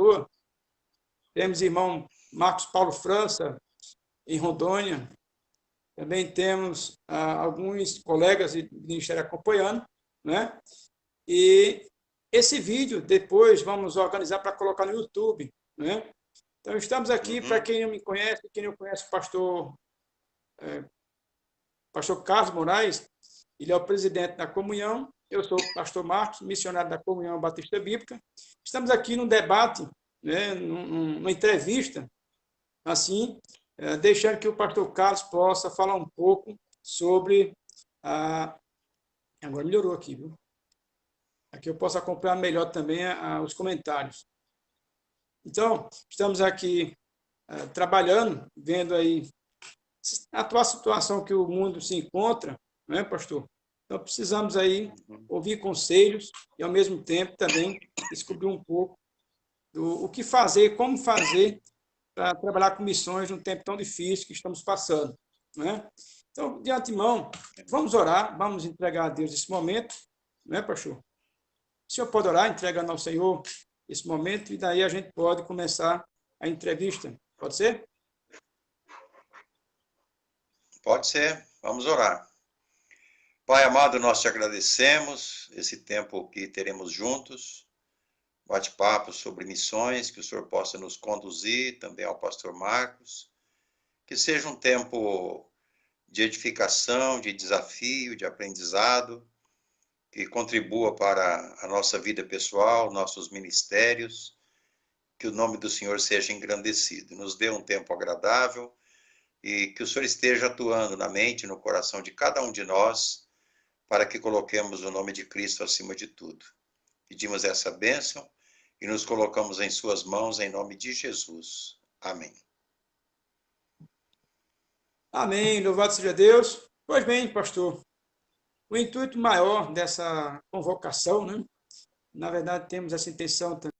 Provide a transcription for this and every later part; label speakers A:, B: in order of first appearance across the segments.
A: toa. Temos irmão Marcos Paulo França, em Rondônia. Também temos alguns colegas do Ministério acompanhando, né? E esse vídeo depois vamos organizar para colocar no YouTube, né? Então, estamos aqui, para quem não me conhece, quem não conhece o pastor Carlos Moraes, ele é o presidente da Comunhão, eu sou o pastor Marcos, missionário da Comunhão Batista Bíblica. Estamos aqui num debate, né, numa entrevista, assim, deixando que o pastor Carlos possa falar um pouco sobre a... Agora melhorou aqui, viu? Aqui eu posso acompanhar melhor também os comentários. Então, estamos aqui trabalhando, vendo aí a atual situação que o mundo se encontra, não é, pastor? Então, precisamos aí ouvir conselhos e, ao mesmo tempo, também descobrir um pouco do o que fazer, como fazer para trabalhar com missões num tempo tão difícil que estamos passando, não é? Então, de antemão, vamos orar, vamos entregar a Deus esse momento, não é, pastor? O senhor pode orar, entregando ao Senhor esse momento, e daí a gente pode começar a entrevista. Pode ser?
B: Pode ser. Vamos orar. Pai amado, nós te agradecemos esse tempo que teremos juntos, bate-papo sobre missões, que o Senhor possa nos conduzir, também ao pastor Marcos, que seja um tempo de edificação, de desafio, de aprendizado, que contribua para a nossa vida pessoal, nossos ministérios, que o nome do Senhor seja engrandecido. Nos dê um tempo agradável e que o Senhor esteja atuando na mente e no coração de cada um de nós, para que coloquemos o nome de Cristo acima de tudo. Pedimos essa bênção e nos colocamos em suas mãos, em nome de Jesus. Amém.
A: Amém. Louvado seja Deus. Pois bem, pastor, o intuito maior dessa convocação, né? Na verdade, temos essa intenção também.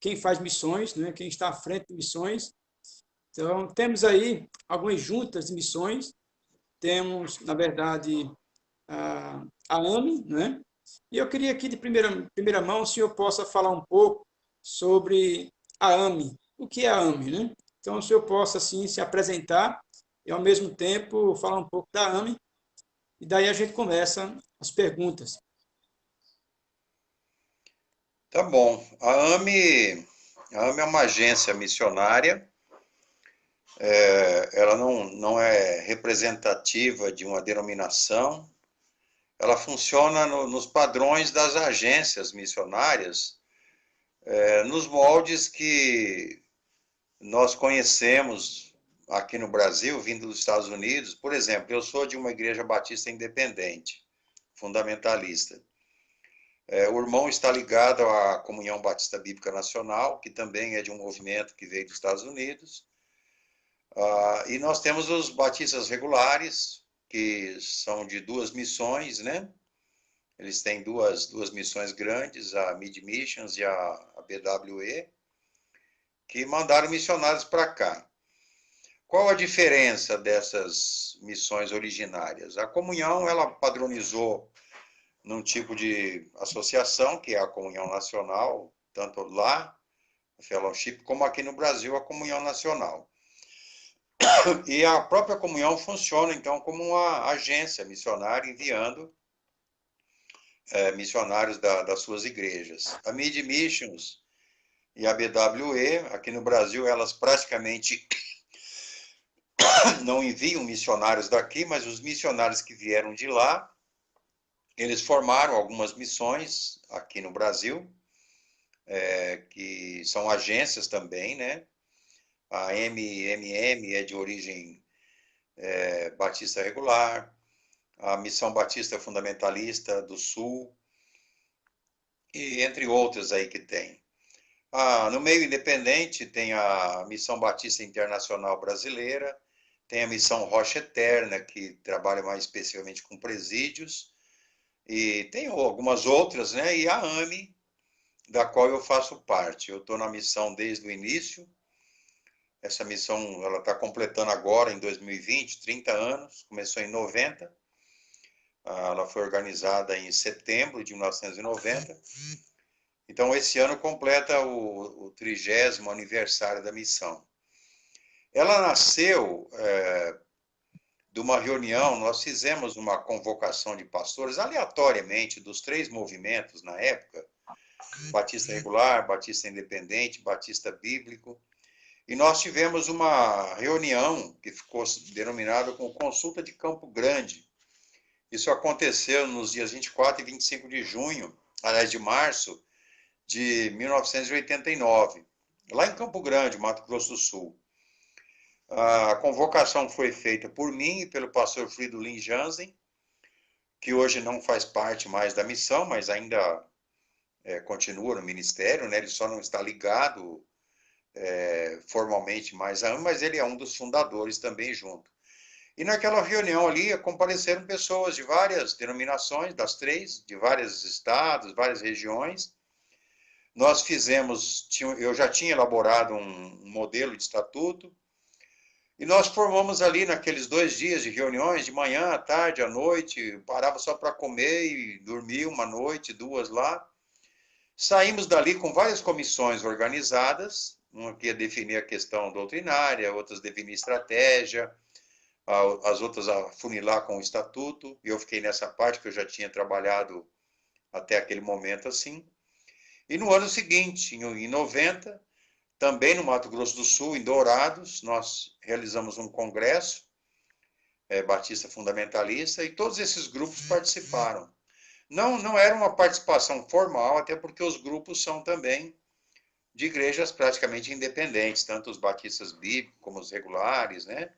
A: Quem faz missões, né? Quem está à frente de missões. Então, temos aí algumas juntas de missões. Temos, na verdade, a AME, né? E eu queria aqui, de primeira mão, o senhor possa falar um pouco sobre a AME. O que é a AME, né? Então, o senhor possa, assim, se apresentar e, ao mesmo tempo, falar um pouco da AME, e daí a gente começa as perguntas.
B: Tá bom. A AME é uma agência missionária. Ela não é representativa de uma denominação. Ela funciona nos padrões das agências missionárias, nos moldes que nós conhecemos aqui no Brasil, vindo dos Estados Unidos. Por exemplo, eu sou de uma igreja batista independente, fundamentalista. O irmão está ligado à Comunhão Batista Bíblica Nacional, que também é de um movimento que veio dos Estados Unidos. E nós temos os batistas regulares, que são de duas missões, né? Eles têm duas missões grandes, a Mid Missions e a BWE, que mandaram missionários para cá. Qual a diferença dessas missões originárias? A comunhão, ela padronizou num tipo de associação, que é a Comunhão Nacional, tanto lá, a Fellowship, como aqui no Brasil, a Comunhão Nacional. E a própria comunhão funciona, então, como uma agência missionária, enviando missionários das suas igrejas. A Mid Missions e a BWE, aqui no Brasil, elas praticamente não enviam missionários daqui, mas os missionários que vieram de lá, eles formaram algumas missões aqui no Brasil, que são agências também, né? A MMM é de origem batista regular, a Missão Batista Fundamentalista do Sul, e entre outras aí que tem. No meio independente tem a Missão Batista Internacional Brasileira, tem a Missão Rocha Eterna, que trabalha mais especificamente com presídios, e tem algumas outras, né? E a AME, da qual eu faço parte. Eu estou na missão desde o início. Essa missão ela está completando agora, em 2020, 30 anos, começou em 90. Ela foi organizada em setembro de 1990. Então, esse ano completa o 30º aniversário da missão. Ela nasceu de uma reunião, nós fizemos uma convocação de pastores, aleatoriamente, dos 3 movimentos na época, Batista Regular, Batista Independente, Batista Bíblico, e nós tivemos uma reunião que ficou denominada como Consulta de Campo Grande. Isso aconteceu nos dias 24 e 25 de junho, aliás, de março, de 1989, lá em Campo Grande, Mato Grosso do Sul. A convocação foi feita por mim e pelo pastor Fridolin Jansen, que hoje não faz parte mais da missão, mas ainda continua no ministério, né? Ele só não está ligado formalmente mais a AME, mas ele é um dos fundadores também junto. E naquela reunião ali compareceram pessoas de várias denominações, das 3, de vários estados, várias regiões. Nós fizemos, eu já tinha elaborado um modelo de estatuto, e nós formamos ali naqueles 2 dias de reuniões, de manhã, à tarde, à noite, parava só para comer e dormir uma noite, 2 lá. Saímos dali com várias comissões organizadas, uma que ia definir a questão doutrinária, outras definir estratégia, as outras a funilar com o estatuto, e eu fiquei nessa parte que eu já tinha trabalhado até aquele momento assim. E no ano seguinte, em 90, também no Mato Grosso do Sul, em Dourados, nós realizamos um congresso batista fundamentalista, e todos esses grupos participaram. Não era uma participação formal, até porque os grupos são também de igrejas praticamente independentes, tanto os batistas bíblicos como os regulares, né?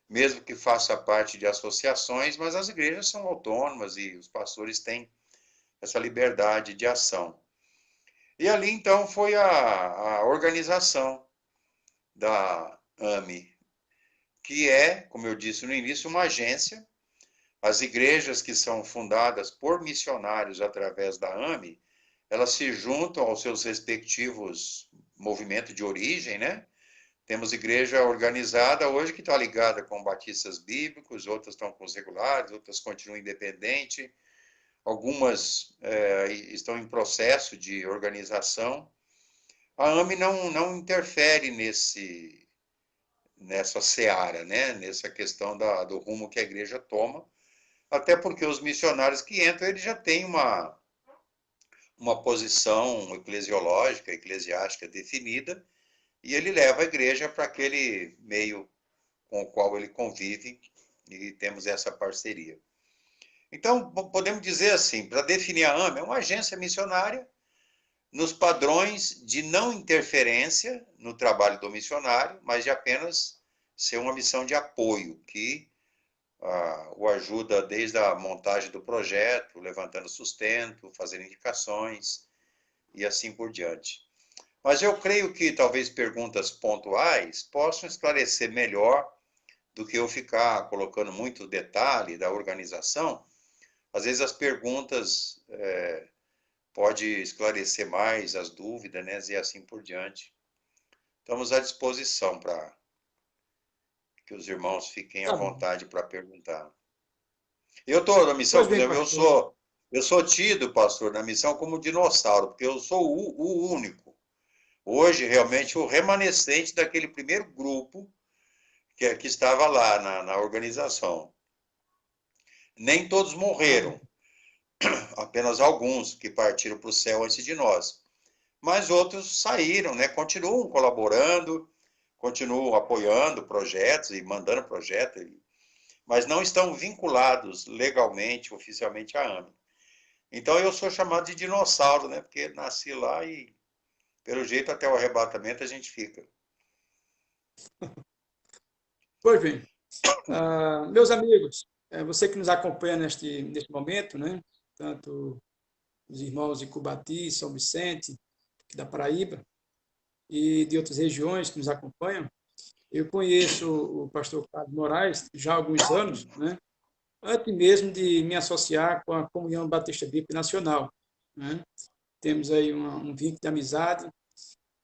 B: Mesmo que faça parte de associações, mas as igrejas são autônomas e os pastores têm essa liberdade de ação. E ali, então, foi a organização da AME, que é, como eu disse no início, uma agência. As igrejas que são fundadas por missionários através da AME, elas se juntam aos seus respectivos movimentos de origem, né? Temos igreja organizada hoje que está ligada com batistas bíblicos, outras estão com os regulares, outras continuam independentes, algumas estão em processo de organização. A AME não interfere nessa seara, né? Nessa questão do rumo que a igreja toma, até porque os missionários que entram, eles já têm uma posição eclesiológica, eclesiástica definida, e ele leva a igreja para aquele meio com o qual ele convive, e temos essa parceria. Então, podemos dizer assim, para definir a AME, é uma agência missionária nos padrões de não interferência no trabalho do missionário, mas de apenas ser uma missão de apoio, que o ajuda desde a montagem do projeto, levantando sustento, fazendo indicações e assim por diante. Mas eu creio que talvez perguntas pontuais possam esclarecer melhor do que eu ficar colocando muito detalhe da organização. Às vezes as perguntas podem esclarecer mais as dúvidas, né, e assim por diante. Estamos à disposição para que os irmãos fiquem à vontade para perguntar. Eu estou na missão, por exemplo, eu sou tido, pastor, na missão como dinossauro, porque eu sou o único. Hoje, realmente, o remanescente daquele primeiro grupo que estava lá na organização. Nem todos morreram, apenas alguns que partiram para o céu antes de nós. Mas outros saíram, né? Continuam colaborando, continuam apoiando projetos e mandando projetos, mas não estão vinculados legalmente, oficialmente à AME. Então eu sou chamado de dinossauro, né? Porque nasci lá e, pelo jeito, até o arrebatamento a gente fica.
A: Pois bem. Meus amigos, você que nos acompanha neste momento, né? Tanto os irmãos de Cubati, São Vicente, da Paraíba, e de outras regiões que nos acompanham, eu conheço o pastor Carlos Moraes já há alguns anos, né? Antes mesmo de me associar com a Comunhão Batista Bíblica Nacional, né? Temos aí um vínculo de amizade.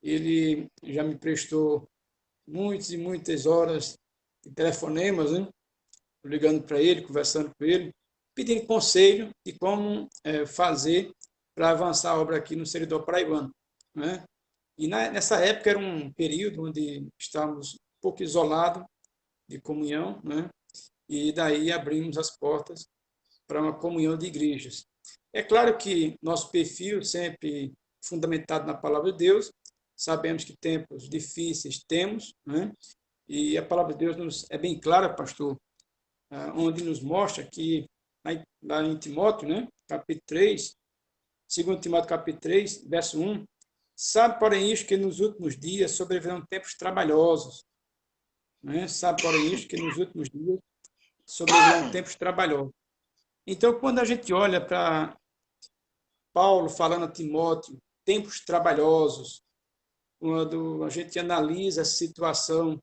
A: Ele já me prestou muitas e muitas horas de telefonemas, né? Ligando para ele, conversando com ele, pedindo conselho de como fazer para avançar a obra aqui no Seridó Paraibano, né? E nessa época era um período onde estávamos um pouco isolados de comunhão, né? E daí abrimos as portas para uma comunhão de igrejas. É claro que nosso perfil sempre fundamentado na palavra de Deus, sabemos que tempos difíceis temos, né? E a palavra de Deus é bem clara, pastor, onde nos mostra que, lá em Timóteo, né? Capítulo 3, 2 Timóteo capítulo 3, verso 1, sabe, porém, isto que nos últimos dias sobrevirão tempos trabalhosos, né? Sabe, porém, isto que nos últimos dias sobrevirão tempos trabalhosos. Então, quando a gente olha para Paulo falando a Timóteo, tempos trabalhosos, quando a gente analisa a situação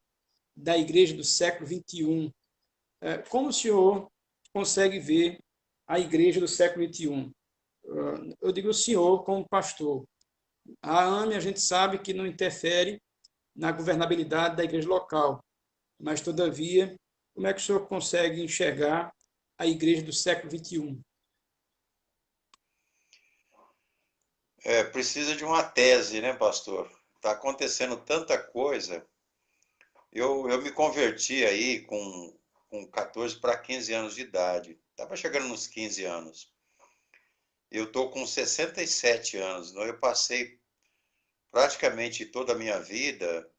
A: da igreja do século XXI, como o senhor consegue ver a igreja do século XXI? Eu digo o senhor como pastor. A AME a gente sabe que não interfere na governabilidade da igreja local, mas, todavia, como é que o senhor consegue enxergar a igreja do século XXI?
B: Precisa de uma tese, né, pastor? Está acontecendo tanta coisa. Eu me converti aí com 14 para 15 anos de idade. Estava chegando nos 15 anos. Eu estou com 67 anos. Então eu passei praticamente toda a minha vida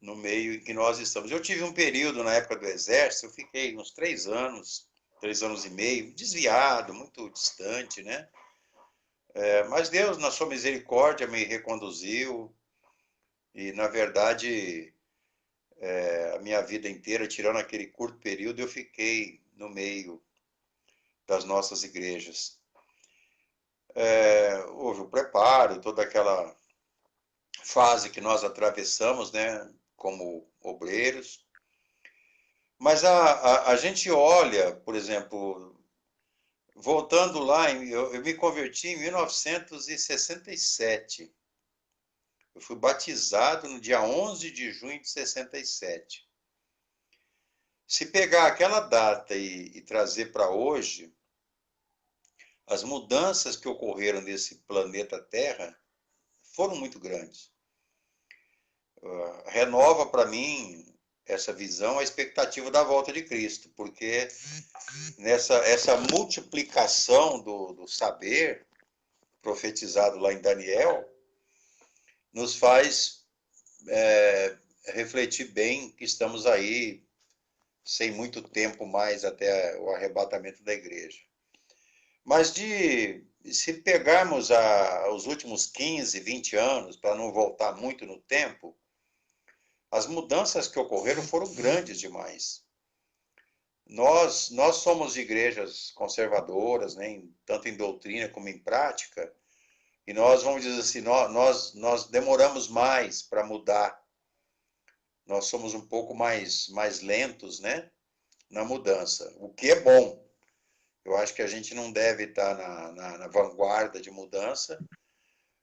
B: no meio em que nós estamos. Eu tive um período na época do Exército, eu fiquei uns 3 anos e meio, desviado, muito distante, né? Mas Deus, na sua misericórdia, me reconduziu e, na verdade, a minha vida inteira, tirando aquele curto período, eu fiquei no meio das nossas igrejas. Houve o preparo, toda aquela fase que nós atravessamos, né, como obreiros. Mas a gente olha, por exemplo, voltando lá, eu me converti em 1967. Eu fui batizado no dia 11 de junho de 67. Se pegar aquela data e trazer para hoje, as mudanças que ocorreram nesse planeta Terra foram muito grandes. Renova para mim essa visão a expectativa da volta de Cristo, porque essa multiplicação do saber profetizado lá em Daniel nos faz refletir bem que estamos aí sem muito tempo mais até o arrebatamento da igreja. Mas se pegarmos os últimos 15, 20 anos, para não voltar muito no tempo, as mudanças que ocorreram foram grandes demais. Nós somos igrejas conservadoras, né, tanto em doutrina como em prática, e nós, vamos dizer assim, nós demoramos mais para mudar. Nós somos um pouco mais lentos, né, na mudança, o que é bom. Eu acho que a gente não deve estar na vanguarda de mudança,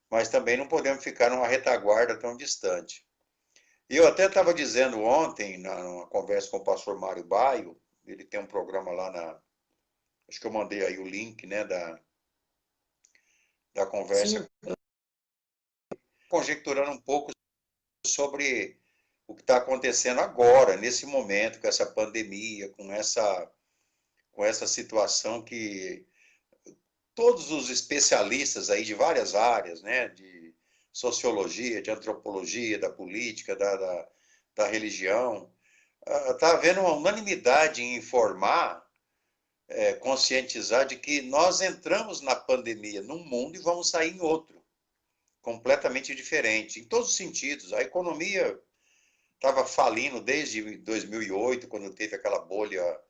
B: mas também não podemos ficar numa retaguarda tão distante. E eu até estava dizendo ontem, numa conversa com o pastor Mário Baio, ele tem um programa lá acho que eu mandei aí o link, né, da conversa,
A: Sim,
B: conjecturando um pouco sobre o que está acontecendo agora, nesse momento, com essa pandemia, com essa situação que todos os especialistas aí de várias áreas, né, de sociologia, de antropologia, da política, da religião, está havendo uma unanimidade em informar, conscientizar de que nós entramos na pandemia num mundo e vamos sair em outro, completamente diferente, em todos os sentidos. A economia estava falindo desde 2008, quando teve aquela bolha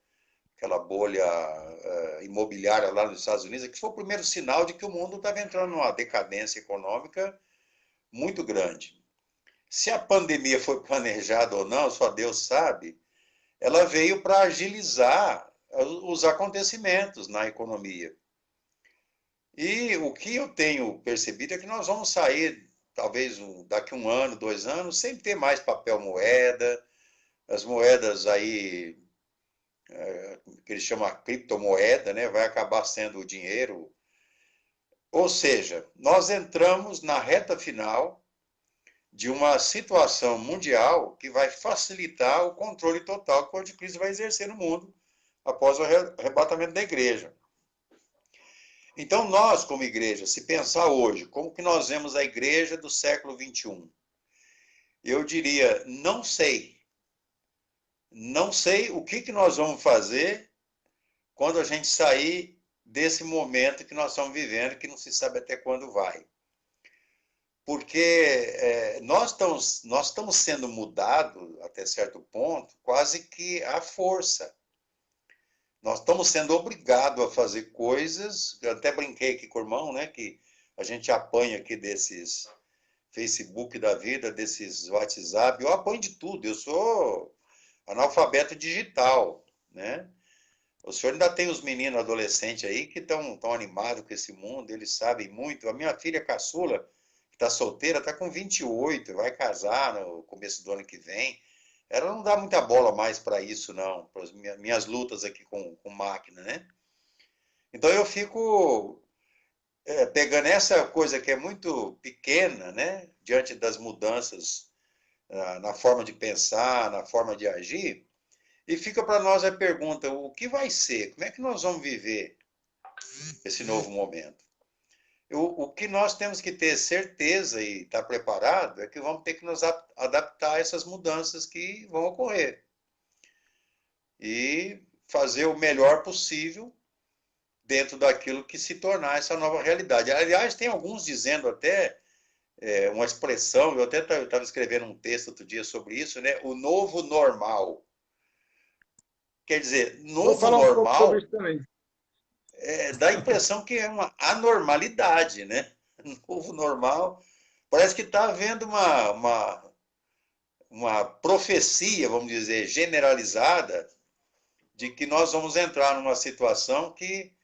B: imobiliária lá nos Estados Unidos, que foi o primeiro sinal de que o mundo estava entrando numa decadência econômica muito grande. Se a pandemia foi planejada ou não, só Deus sabe, ela veio para agilizar os acontecimentos na economia. E o que eu tenho percebido é que nós vamos sair, talvez daqui 1 ano, 2 anos, sem ter mais papel moeda, as moedas aí que eles chamam a criptomoeda, né, vai acabar sendo o dinheiro. Ou seja, nós entramos na reta final de uma situação mundial que vai facilitar o controle total que o anticristo vai exercer no mundo após o arrebatamento da igreja. Então, nós, como igreja, se pensar hoje, como que nós vemos a igreja do século XXI? Eu diria, não sei. Não sei o que nós vamos fazer quando a gente sair desse momento que nós estamos vivendo, que não se sabe até quando vai. Porque nós estamos sendo mudados, até certo ponto, quase que à força. Nós estamos sendo obrigados a fazer coisas, eu até brinquei aqui com o irmão, né, que a gente apanha aqui desses Facebook da vida, desses WhatsApp, eu apanho de tudo, eu sou analfabeto digital, né? O senhor ainda tem os meninos adolescentes aí que estão tão animados com esse mundo, eles sabem muito. A minha filha caçula, que está solteira, está com 28, vai casar no começo do ano que vem. Ela não dá muita bola mais para isso, não, para as minhas lutas aqui com máquina, né? Então eu fico pegando essa coisa que é muito pequena, né, diante das mudanças na forma de pensar, na forma de agir, e fica para nós a pergunta, o que vai ser? Como é que nós vamos viver esse novo momento? O que nós temos que ter certeza e estar preparado é que vamos ter que nos adaptar a essas mudanças que vão ocorrer. E fazer o melhor possível dentro daquilo que se tornar essa nova realidade. Aliás, tem alguns dizendo até uma expressão, eu até estava escrevendo um texto outro dia sobre isso, né? O novo normal. Quer dizer,
A: Vou
B: novo
A: falar um pouco sobre
B: normal
A: isso também.
B: dá a impressão que é uma anormalidade, né? Novo normal. Parece que está havendo uma profecia, vamos dizer, generalizada, de que nós vamos entrar numa situação que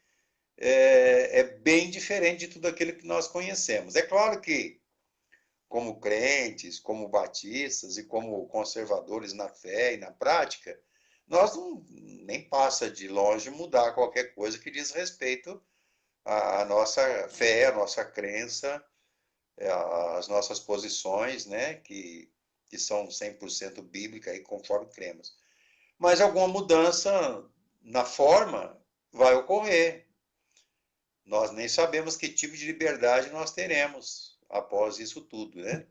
B: é bem diferente de tudo aquilo que nós conhecemos. É claro que, como crentes, como batistas e como conservadores na fé e na prática, nós não, nem passa de longe mudar qualquer coisa que diz respeito à nossa fé, à nossa crença, às nossas posições, né, que são 100% bíblicas e conforme cremos. Mas alguma mudança na forma vai ocorrer. Nós nem sabemos que tipo de liberdade nós teremos após isso tudo, né?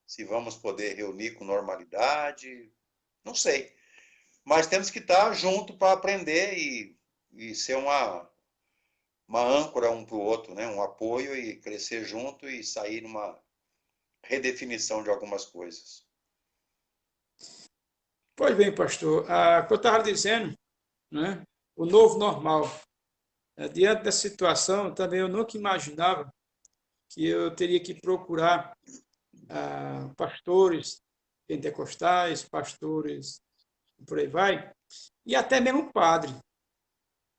B: Se vamos poder reunir com normalidade, não sei. Mas temos que estar junto para aprender e ser uma âncora um para o outro, né? Um apoio e crescer junto e sair numa redefinição de algumas coisas.
A: Pois bem, pastor, o que eu estava dizendo, né, o novo normal. Diante dessa situação, também eu nunca imaginava que eu teria que procurar pastores pentecostais, pastores, por aí vai, e até mesmo padre.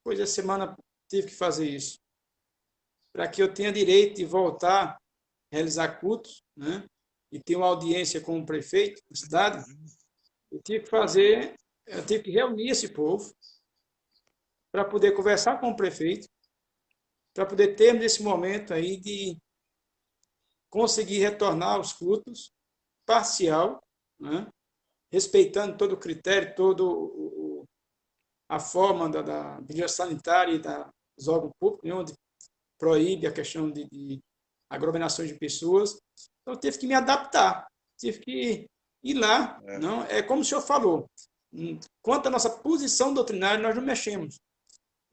A: Pois a semana tive que fazer isso, para que eu tenha direito de voltar a realizar cultos, né, e ter uma audiência com o prefeito da cidade. Eu tive que reunir esse povo para poder conversar com o prefeito, para poder termos esse momento aí de conseguir retornar aos cultos parcial, né? Respeitando todo o critério, toda a forma da vigilância sanitária e dos órgãos públicos, onde proíbe a questão de aglomerações de pessoas. Então, eu tive que me adaptar, tive que ir lá. Não, é como o senhor falou, quanto à nossa posição doutrinária, nós não mexemos.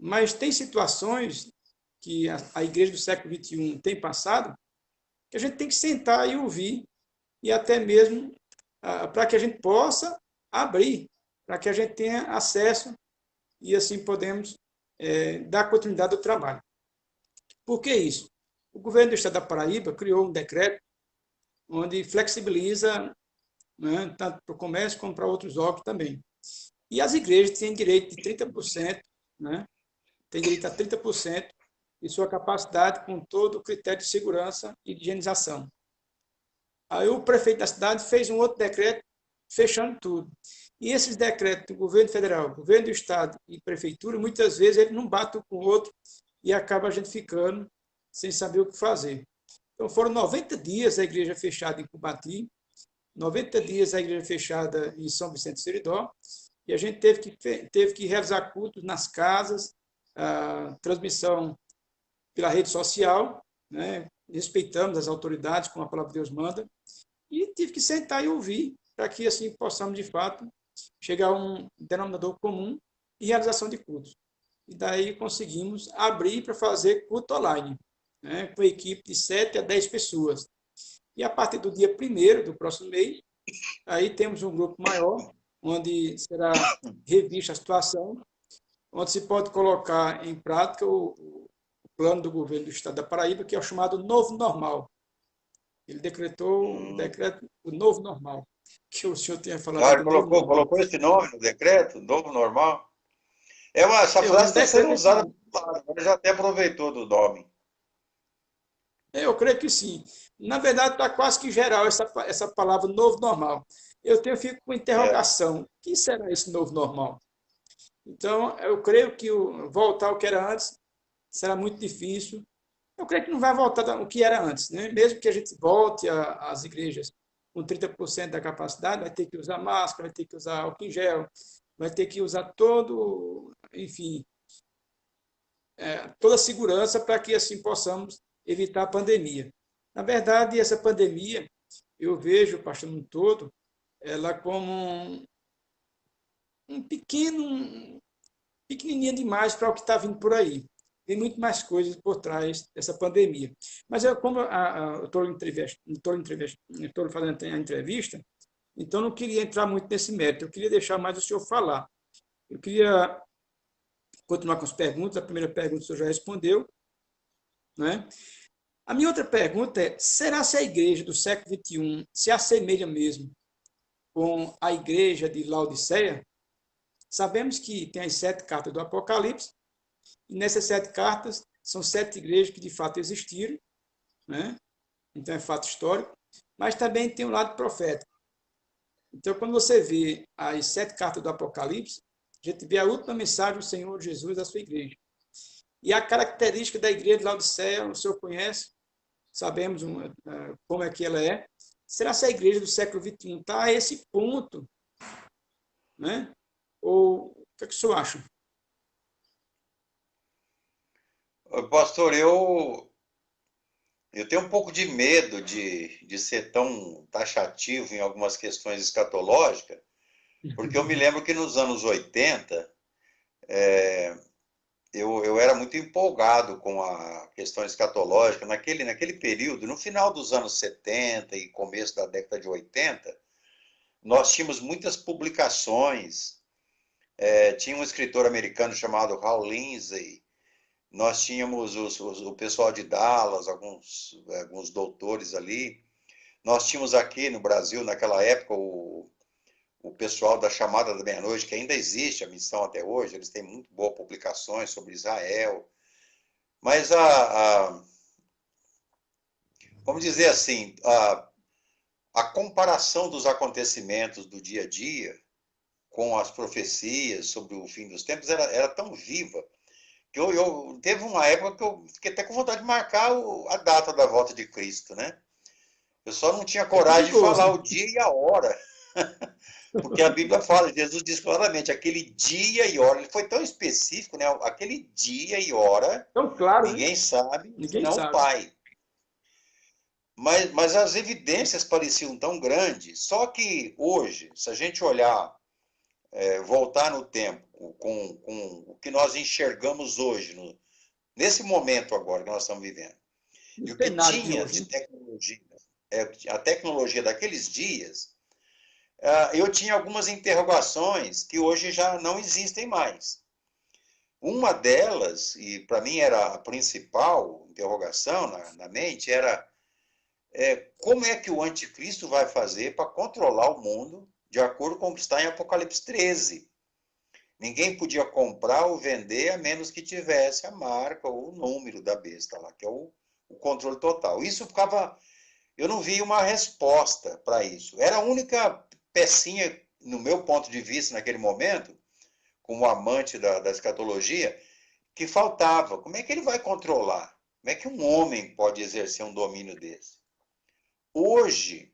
A: Mas tem situações que a igreja do século XXI tem passado, que a gente tem que sentar e ouvir, e até mesmo para que a gente possa abrir, para que a gente tenha acesso e assim podemos dar continuidade ao trabalho. Por que isso? O governo do estado da Paraíba criou um decreto onde flexibiliza, né, tanto para o comércio como para outros órgãos também. E as igrejas têm direito de 30%, né, tem direito a 30% de sua capacidade com todo o critério de segurança e de higienização. Aí o prefeito da cidade fez um outro decreto fechando tudo. E esses decretos do governo federal, governo do estado e prefeitura, muitas vezes ele não bate um com o outro e acaba a gente ficando sem saber o que fazer. Então, foram 90 dias a igreja fechada em Cubati, 90 dias a igreja fechada em São Vicente do Seridó, e a gente teve que realizar cultos nas casas, transmissão pela rede social, né? Respeitamos as autoridades, como a palavra de Deus manda, e tive que sentar e ouvir, para que assim possamos, de fato, chegar a um denominador comum e realização de cultos. E daí conseguimos abrir para fazer culto online, né? Com equipe de 7 a 10 pessoas. E a partir do dia 1º do próximo mês, aí temos um grupo maior, onde será revista a situação, onde se pode colocar em prática o plano do governo do Estado da Paraíba, que é o chamado Novo Normal. Ele decretou o Novo Normal, que o senhor tinha falado aí
B: Ele
A: do Novo Normal.
B: colocou esse nome no decreto, Novo Normal? Essa
A: É
B: frase
A: um
B: está sendo
A: decreto
B: usada,
A: assim,
B: agora já até aproveitou do nome.
A: eu creio que sim. Na verdade, está quase que geral essa palavra Novo Normal. Fico com
B: É.
A: interrogação. O que será esse Novo Normal? Então, eu creio que voltar ao que era antes será muito difícil. Eu creio que não vai voltar o que era antes, né? Mesmo que a gente volte às igrejas com 30% da capacidade, vai ter que usar máscara, vai ter que usar álcool em gel, vai ter que usar enfim, toda a segurança para que assim possamos evitar a pandemia. Na verdade, essa pandemia, eu vejo, pastor, no todo, ela como um pequenininha demais para o que está vindo por aí. Tem muito mais coisas por trás dessa pandemia. Mas como eu estou fazendo a entrevista, então não queria entrar muito nesse mérito. Eu queria deixar mais o senhor falar. Eu queria continuar com as perguntas. A primeira pergunta o senhor já respondeu, né? A minha outra pergunta é: será se a igreja do século XXI se assemelha mesmo com a igreja de Laodiceia? Sabemos que tem as 7 cartas do Apocalipse, e nessas 7 cartas são 7 igrejas que de fato existiram, né? Então é fato histórico, mas também tem um lado profético. Então, quando você vê as 7 cartas do Apocalipse, a gente vê a última mensagem do Senhor Jesus à sua igreja. E a característica da igreja de Laodiceia, o senhor conhece, sabemos como é que ela é. Será que a igreja do século XXI está a esse ponto, né? Ou o que é que o senhor acha?
B: Pastor, eu tenho um pouco de medo de ser tão taxativo em algumas questões escatológicas, porque eu me lembro que nos anos 80, eu era muito empolgado com a questão escatológica. Naquele período, no final dos anos 70 e começo da década de 80, nós tínhamos muitas publicações. Tinha um escritor americano chamado Hal Lindsey. Nós tínhamos o pessoal de Dallas, alguns doutores ali. Nós tínhamos aqui no Brasil, naquela época, o pessoal da Chamada da Meia-Noite, que ainda existe a missão até hoje. Eles têm muito boas publicações sobre Israel. Mas, vamos dizer assim, a comparação dos acontecimentos do dia a dia com as profecias sobre o fim dos tempos era tão viva que teve uma época que eu fiquei até com vontade de marcar a data da volta de Cristo, né? Eu só não tinha
A: É
B: coragem de falar
A: perigoso.
B: o dia e a hora, porque a Bíblia fala, Jesus diz claramente, aquele dia e hora, ele foi tão específico, né? Aquele dia e hora,
A: Então, claro, né?
B: ninguém sabe,
A: Ninguém
B: senão o
A: sabe.
B: Pai. Mas as evidências pareciam tão grandes, só que hoje, se a gente olhar, voltar no tempo, com o que nós enxergamos hoje, nesse momento agora que nós estamos vivendo,
A: No
B: e o que
A: cenário de
B: tinha
A: hoje,
B: de
A: né?
B: tecnologia, a tecnologia daqueles dias, eu tinha algumas interrogações que hoje já não existem mais. Uma delas, e para mim era a principal interrogação na mente, era como é que o anticristo vai fazer para controlar o mundo de acordo com o que está em Apocalipse 13. Ninguém podia comprar ou vender a menos que tivesse a marca ou o número da besta lá, que é o controle total. Isso ficava. Eu não vi uma resposta para isso. Era a única pecinha, no meu ponto de vista, naquele momento, como amante da escatologia, que faltava. Como é que ele vai controlar? Como é que um homem pode exercer um domínio desse? Hoje,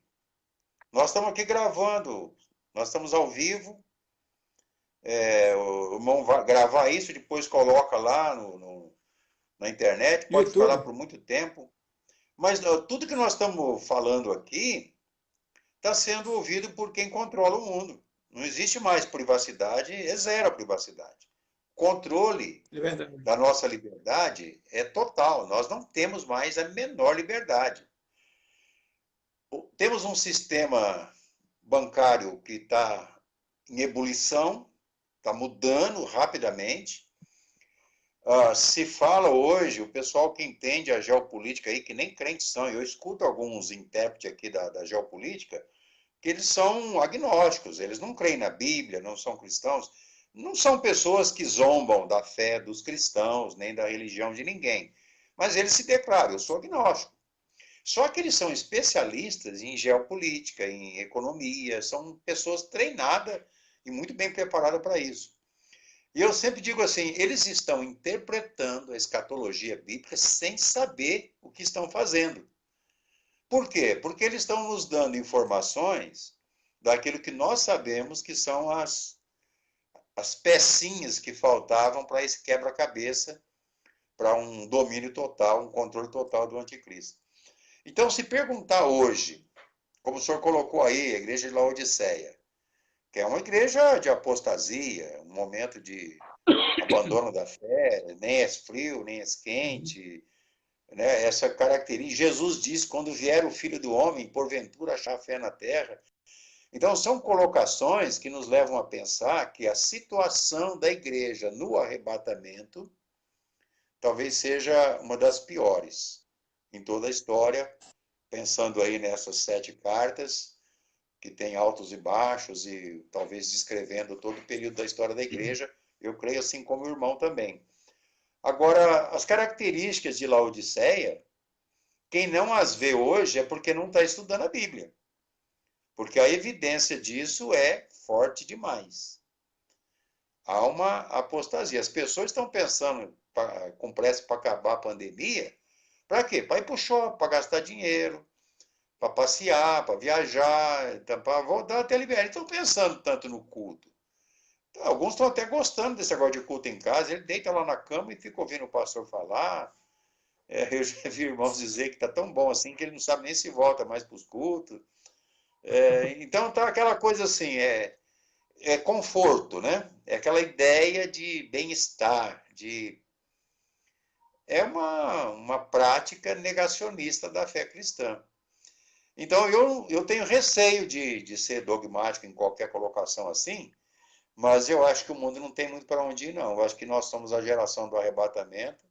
B: nós estamos aqui gravando, nós estamos ao vivo, o irmão vai gravar isso, depois coloca lá na internet, pode ficar lá
A: YouTube.
B: por muito tempo. Mas tudo que nós estamos falando aqui está sendo ouvido por quem controla o mundo. Não existe mais privacidade, é zero a privacidade. Controle
A: É verdade.
B: da nossa liberdade é total. Nós não temos mais a menor liberdade. Temos um sistema bancário que está em ebulição, está mudando rapidamente. Se fala hoje, o pessoal que entende a geopolítica aí, que nem crentes são, eu escuto alguns intérpretes aqui da geopolítica, que eles são agnósticos, eles não creem na Bíblia, não são cristãos, não são pessoas que zombam da fé dos cristãos, nem da religião de ninguém, mas eles se declaram, eu sou agnóstico. Só que eles são especialistas em geopolítica, em economia, são pessoas treinadas e muito bem preparadas para isso. E eu sempre digo assim, eles estão interpretando a escatologia bíblica sem saber o que estão fazendo. Por quê? Porque eles estão nos dando informações daquilo que nós sabemos que são as pecinhas que faltavam para esse quebra-cabeça, para um domínio total, um controle total do anticristo. Então, se perguntar hoje, como o senhor colocou aí, a igreja de Laodiceia, que é uma igreja de apostasia, um momento de abandono da fé, nem é frio, nem é quente, né? Essa característica. Jesus disse, quando vier o Filho do Homem, porventura achar fé na terra. Então, são colocações que nos levam a pensar que a situação da igreja no arrebatamento talvez seja uma das piores em toda a história, pensando aí nessas 7 cartas, que tem altos e baixos, e talvez descrevendo todo o período da história da igreja, eu creio assim como o irmão também. Agora, as características de Laodiceia, quem não as vê hoje é porque não está estudando a Bíblia. Porque a evidência disso é forte demais. Há uma apostasia. As pessoas estão pensando com pressa para acabar a pandemia. Para quê? Para ir para o shopping, para gastar dinheiro, para passear, para viajar, para voltar até liberar. Estão pensando tanto no culto. Então, alguns estão até gostando desse negócio de culto em casa. Ele deita lá na cama e fica ouvindo o pastor falar. Eu já vi irmãos dizer que está tão bom assim que ele não sabe nem se volta mais para os cultos. Então tá aquela coisa assim, é conforto, né? É aquela ideia de bem-estar, é uma prática negacionista da fé cristã. Então eu tenho receio de ser dogmático em qualquer colocação assim, mas eu acho que o mundo não tem muito para onde ir, não. Eu acho que nós somos a geração do arrebatamento,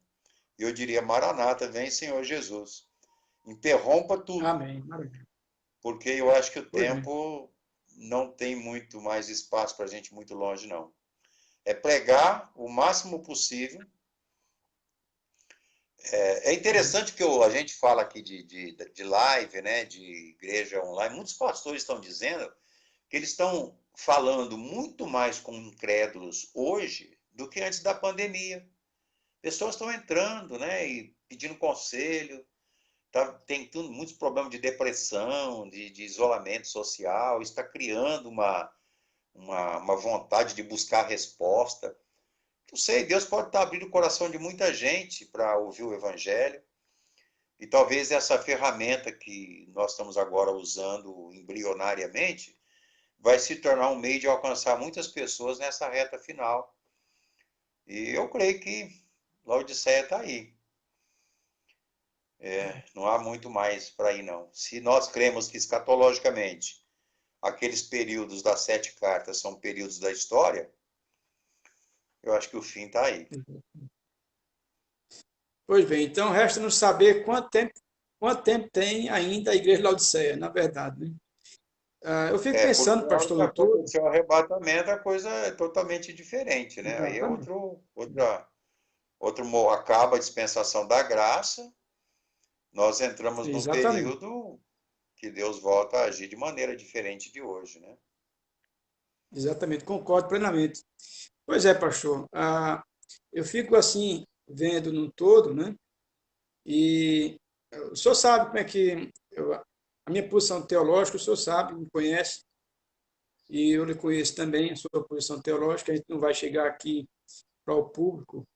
B: e eu diria, Maranata, vem Senhor Jesus. Interrompa tudo,
A: Amém. Maravilha.
B: porque eu acho que o
A: Pois bem.
B: tempo não tem muito mais espaço para a gente muito longe, não. É pregar o máximo possível. É interessante que a gente fala aqui de live, né, de igreja online. Muitos pastores estão dizendo que eles estão falando muito mais com incrédulos hoje do que antes da pandemia. Pessoas estão entrando, né, e pedindo conselho. Tem muitos problemas de depressão, de isolamento social. Isso está criando uma vontade de buscar resposta. Não sei, Deus pode estar abrindo o coração de muita gente para ouvir o Evangelho. E talvez essa ferramenta que nós estamos agora usando embrionariamente vai se tornar um meio de alcançar muitas pessoas nessa reta final. E eu creio que Laodiceia está aí. Não há muito mais para ir, não. Se nós cremos que escatologicamente aqueles períodos das 7 cartas são períodos da história, eu acho que o fim está aí.
A: Pois bem, então resta-nos saber quanto tempo tem ainda a igreja de Laodiceia, na verdade, né? Eu fico
B: Porque
A: pensando,
B: a hora
A: pastor
B: que
A: doutor,
B: aconteceu o arrebatamento, a coisa é totalmente diferente, né? Aí é
A: exatamente,
B: acaba a dispensação da graça, nós entramos num
A: exatamente,
B: período que Deus volta a agir de maneira diferente de hoje, né?
A: exatamente, concordo plenamente. Pois é, pastor, eu fico assim, vendo no todo, né? E o senhor sabe como é que a minha posição teológica, o senhor sabe, me conhece, e eu lhe conheço também, a sua posição teológica. A gente não vai chegar aqui para o público.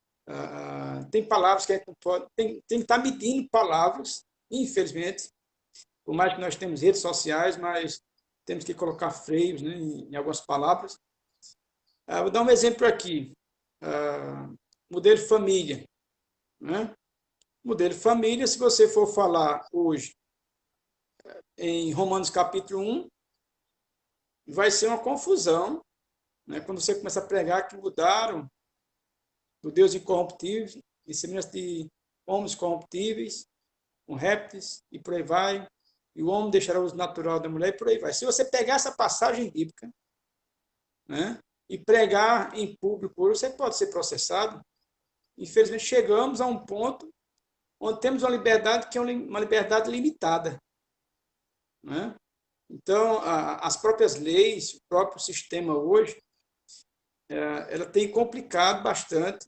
A: Tem palavras que a gente não pode, tem que estar medindo palavras, infelizmente, por mais que nós temos redes sociais, mas temos que colocar freios, né, em algumas palavras. Vou dar um exemplo aqui. Modelo família. Né? Modelo família, se você for falar hoje em Romanos capítulo 1, vai ser uma confusão, né? Quando você começa a pregar que mudaram do Deus incorruptível, em semelhança de homens corruptíveis, com répteis, e por aí vai, e o homem deixará o uso natural da mulher, e por aí vai. Se você pegar essa passagem bíblica, né, e pregar em público, você pode ser processado. Infelizmente, chegamos a um ponto onde temos uma liberdade que é uma liberdade limitada. Né? Então, as próprias leis, o próprio sistema hoje, ela tem complicado bastante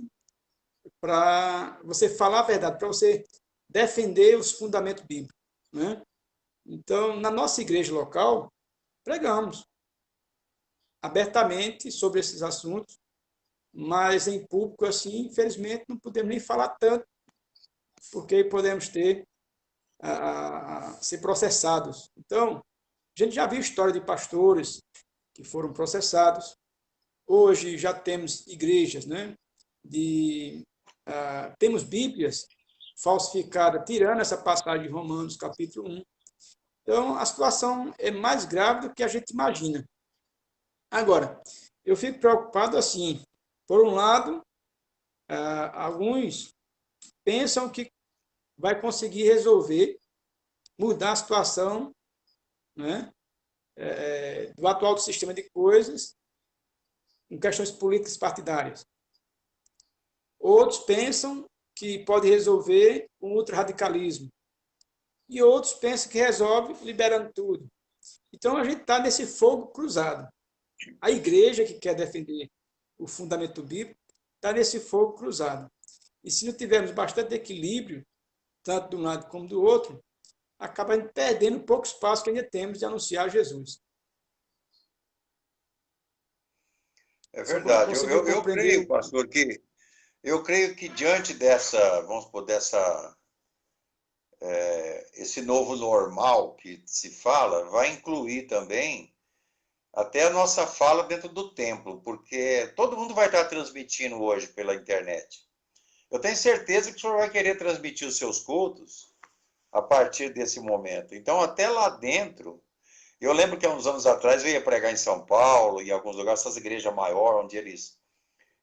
A: para você falar a verdade, para você defender os fundamentos bíblicos. Né? Então, na nossa igreja local, pregamos abertamente sobre esses assuntos, mas em público, assim, infelizmente, não podemos nem falar tanto, porque podemos ser processados. Então, a gente já viu história de pastores que foram processados. Hoje já temos igrejas, né? Temos Bíblias falsificadas, tirando essa passagem de Romanos, capítulo 1. Então, a situação é mais grave do que a gente imagina. Agora, eu fico preocupado assim. Por um lado, alguns pensam que vai conseguir resolver, mudar a situação, né, do atual sistema de coisas em questões políticas partidárias. Outros pensam que pode resolver com ultrarradicalismo. E outros pensam que resolve liberando tudo. Então, a gente está nesse fogo cruzado. A igreja que quer defender o fundamento bíblico está nesse fogo cruzado. E se não tivermos bastante equilíbrio, tanto de um lado como do outro, acaba perdendo o pouco espaço que ainda temos de anunciar Jesus.
B: É verdade. Eu creio,
A: compreender?
B: pastor, que eu creio que diante dessa, vamos supor, esse novo normal que se fala, vai incluir também até a nossa fala dentro do templo, porque todo mundo vai estar transmitindo hoje pela internet. Eu tenho certeza que o senhor vai querer transmitir os seus cultos a partir desse momento. Então, até lá dentro, eu lembro que há uns anos atrás eu ia pregar em São Paulo, em alguns lugares, essas igrejas maiores, onde eles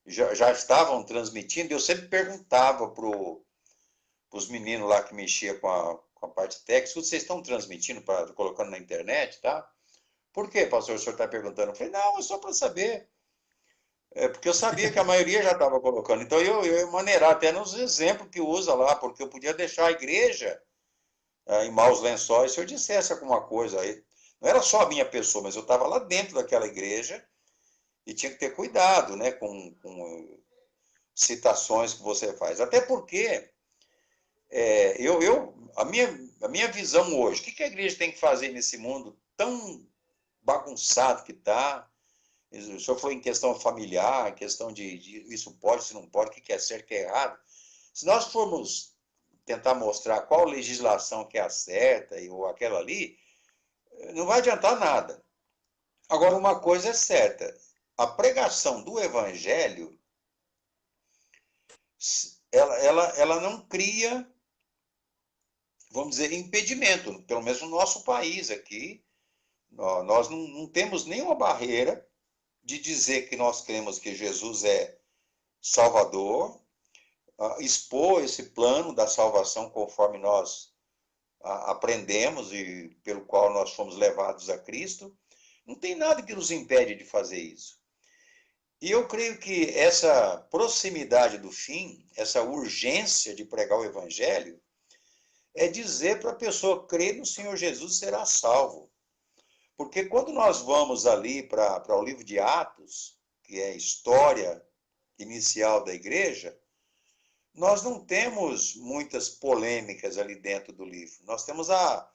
B: já estavam transmitindo, eu sempre perguntava para os meninos lá que mexiam com a parte técnica, vocês estão transmitindo, colocando na internet, tá? Por quê, pastor, o senhor está perguntando? Eu falei, não, é só para saber. Porque eu sabia que a maioria já estava colocando. Então, eu ia maneirar até nos exemplos que usa lá, porque eu podia deixar a igreja em maus lençóis se eu dissesse alguma coisa aí. Não era só a minha pessoa, mas eu estava lá dentro daquela igreja e tinha que ter cuidado, né, com citações que você faz. Até porque a minha visão hoje, o que a igreja tem que fazer nesse mundo tão bagunçado que está? O senhor falou em questão familiar, questão de isso pode, se não pode, o que é certo, o que é errado. Se nós formos tentar mostrar qual legislação que é a certa ou aquela ali, não vai adiantar nada. Agora, uma coisa é certa, a pregação do evangelho, ela não cria, vamos dizer, impedimento, pelo menos no nosso país aqui, nós não temos nenhuma barreira de dizer que nós cremos que Jesus é Salvador, expor esse plano da salvação conforme nós aprendemos e pelo qual nós fomos levados a Cristo. Não tem nada que nos impede de fazer isso. E eu creio que essa proximidade do fim, essa urgência de pregar o Evangelho, é dizer para a pessoa crer no Senhor Jesus será salvo. Porque quando nós vamos ali para o livro de Atos, que é a história inicial da igreja, nós não temos muitas polêmicas ali dentro do livro. Nós temos a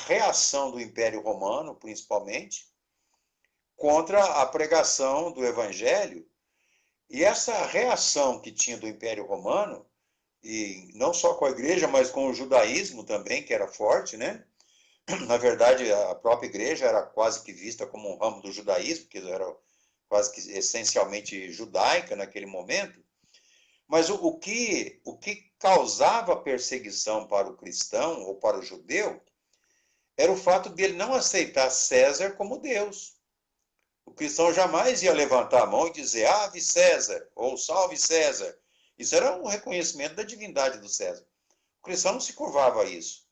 B: reação do Império Romano, principalmente, contra a pregação do Evangelho. E essa reação que tinha do Império Romano, e não só com a igreja, mas com o judaísmo também, que era forte, né? Na verdade, a própria igreja era quase que vista como um ramo do judaísmo, que era quase que essencialmente judaica naquele momento. Mas o que causava perseguição para o cristão ou para o judeu era o fato dele não aceitar César como Deus. O cristão jamais ia levantar a mão e dizer Ave César ou Salve César. Isso era um reconhecimento da divindade do César. O cristão não se curvava a isso.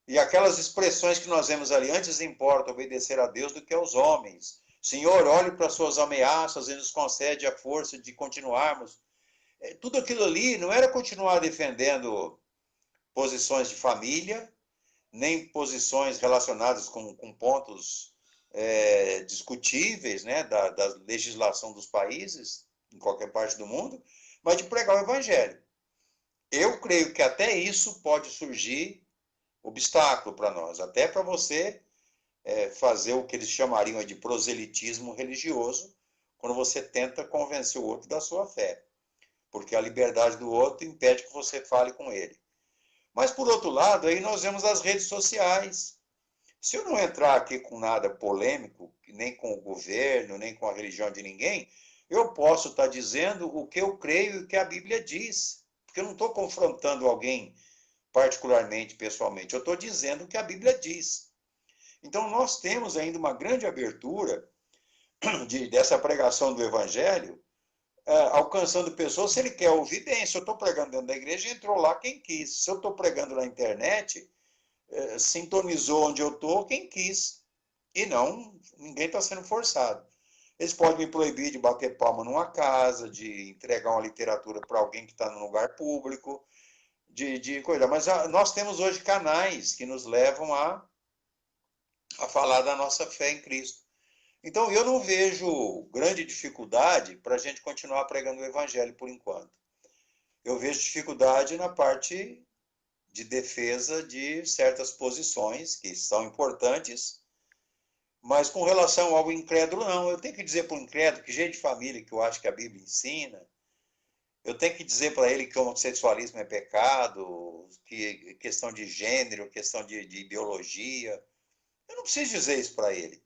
B: E aquelas expressões que nós vemos ali, antes importa obedecer a Deus do que aos homens. Senhor, olhe para as suas ameaças e nos concede a força de continuarmos. Tudo aquilo ali não era continuar defendendo posições de família, nem posições relacionadas com pontos discutíveis, né, da legislação dos países, em qualquer parte do mundo, mas de pregar o evangelho. Eu creio que até isso pode surgir obstáculo para nós, até para você fazer o que eles chamariam de proselitismo religioso, quando você tenta convencer o outro da sua fé, porque a liberdade do outro impede que você fale com ele. Mas, por outro lado, aí nós vemos as redes sociais. Se eu não entrar aqui com nada polêmico, nem com o governo, nem com a religião de ninguém, eu posso estar dizendo o que eu creio e o que a Bíblia diz. Porque eu não estou confrontando alguém particularmente, pessoalmente. Eu estou dizendo o que a Bíblia diz. Então, nós temos ainda uma grande abertura dessa pregação do Evangelho, alcançando pessoas. Se ele quer ouvir, bem. Se eu estou pregando dentro da igreja, entrou lá quem quis. Se eu estou pregando na internet, sintonizou onde eu estou quem quis. E não, ninguém está sendo forçado. Eles podem me proibir de bater palma numa casa, de entregar uma literatura para alguém que está num lugar público, de coisa. Mas nós temos hoje canais que nos levam a falar da nossa fé em Cristo. Então, eu não vejo grande dificuldade para a gente continuar pregando o Evangelho por enquanto. Eu vejo dificuldade na parte de defesa de certas posições que são importantes, mas com relação ao incrédulo, não. Eu tenho que dizer para o incrédulo que jeito de família que eu acho que a Bíblia ensina. Eu tenho que dizer para ele que o homossexualismo é pecado, que questão de gênero, questão de biologia. Eu não preciso dizer isso para ele.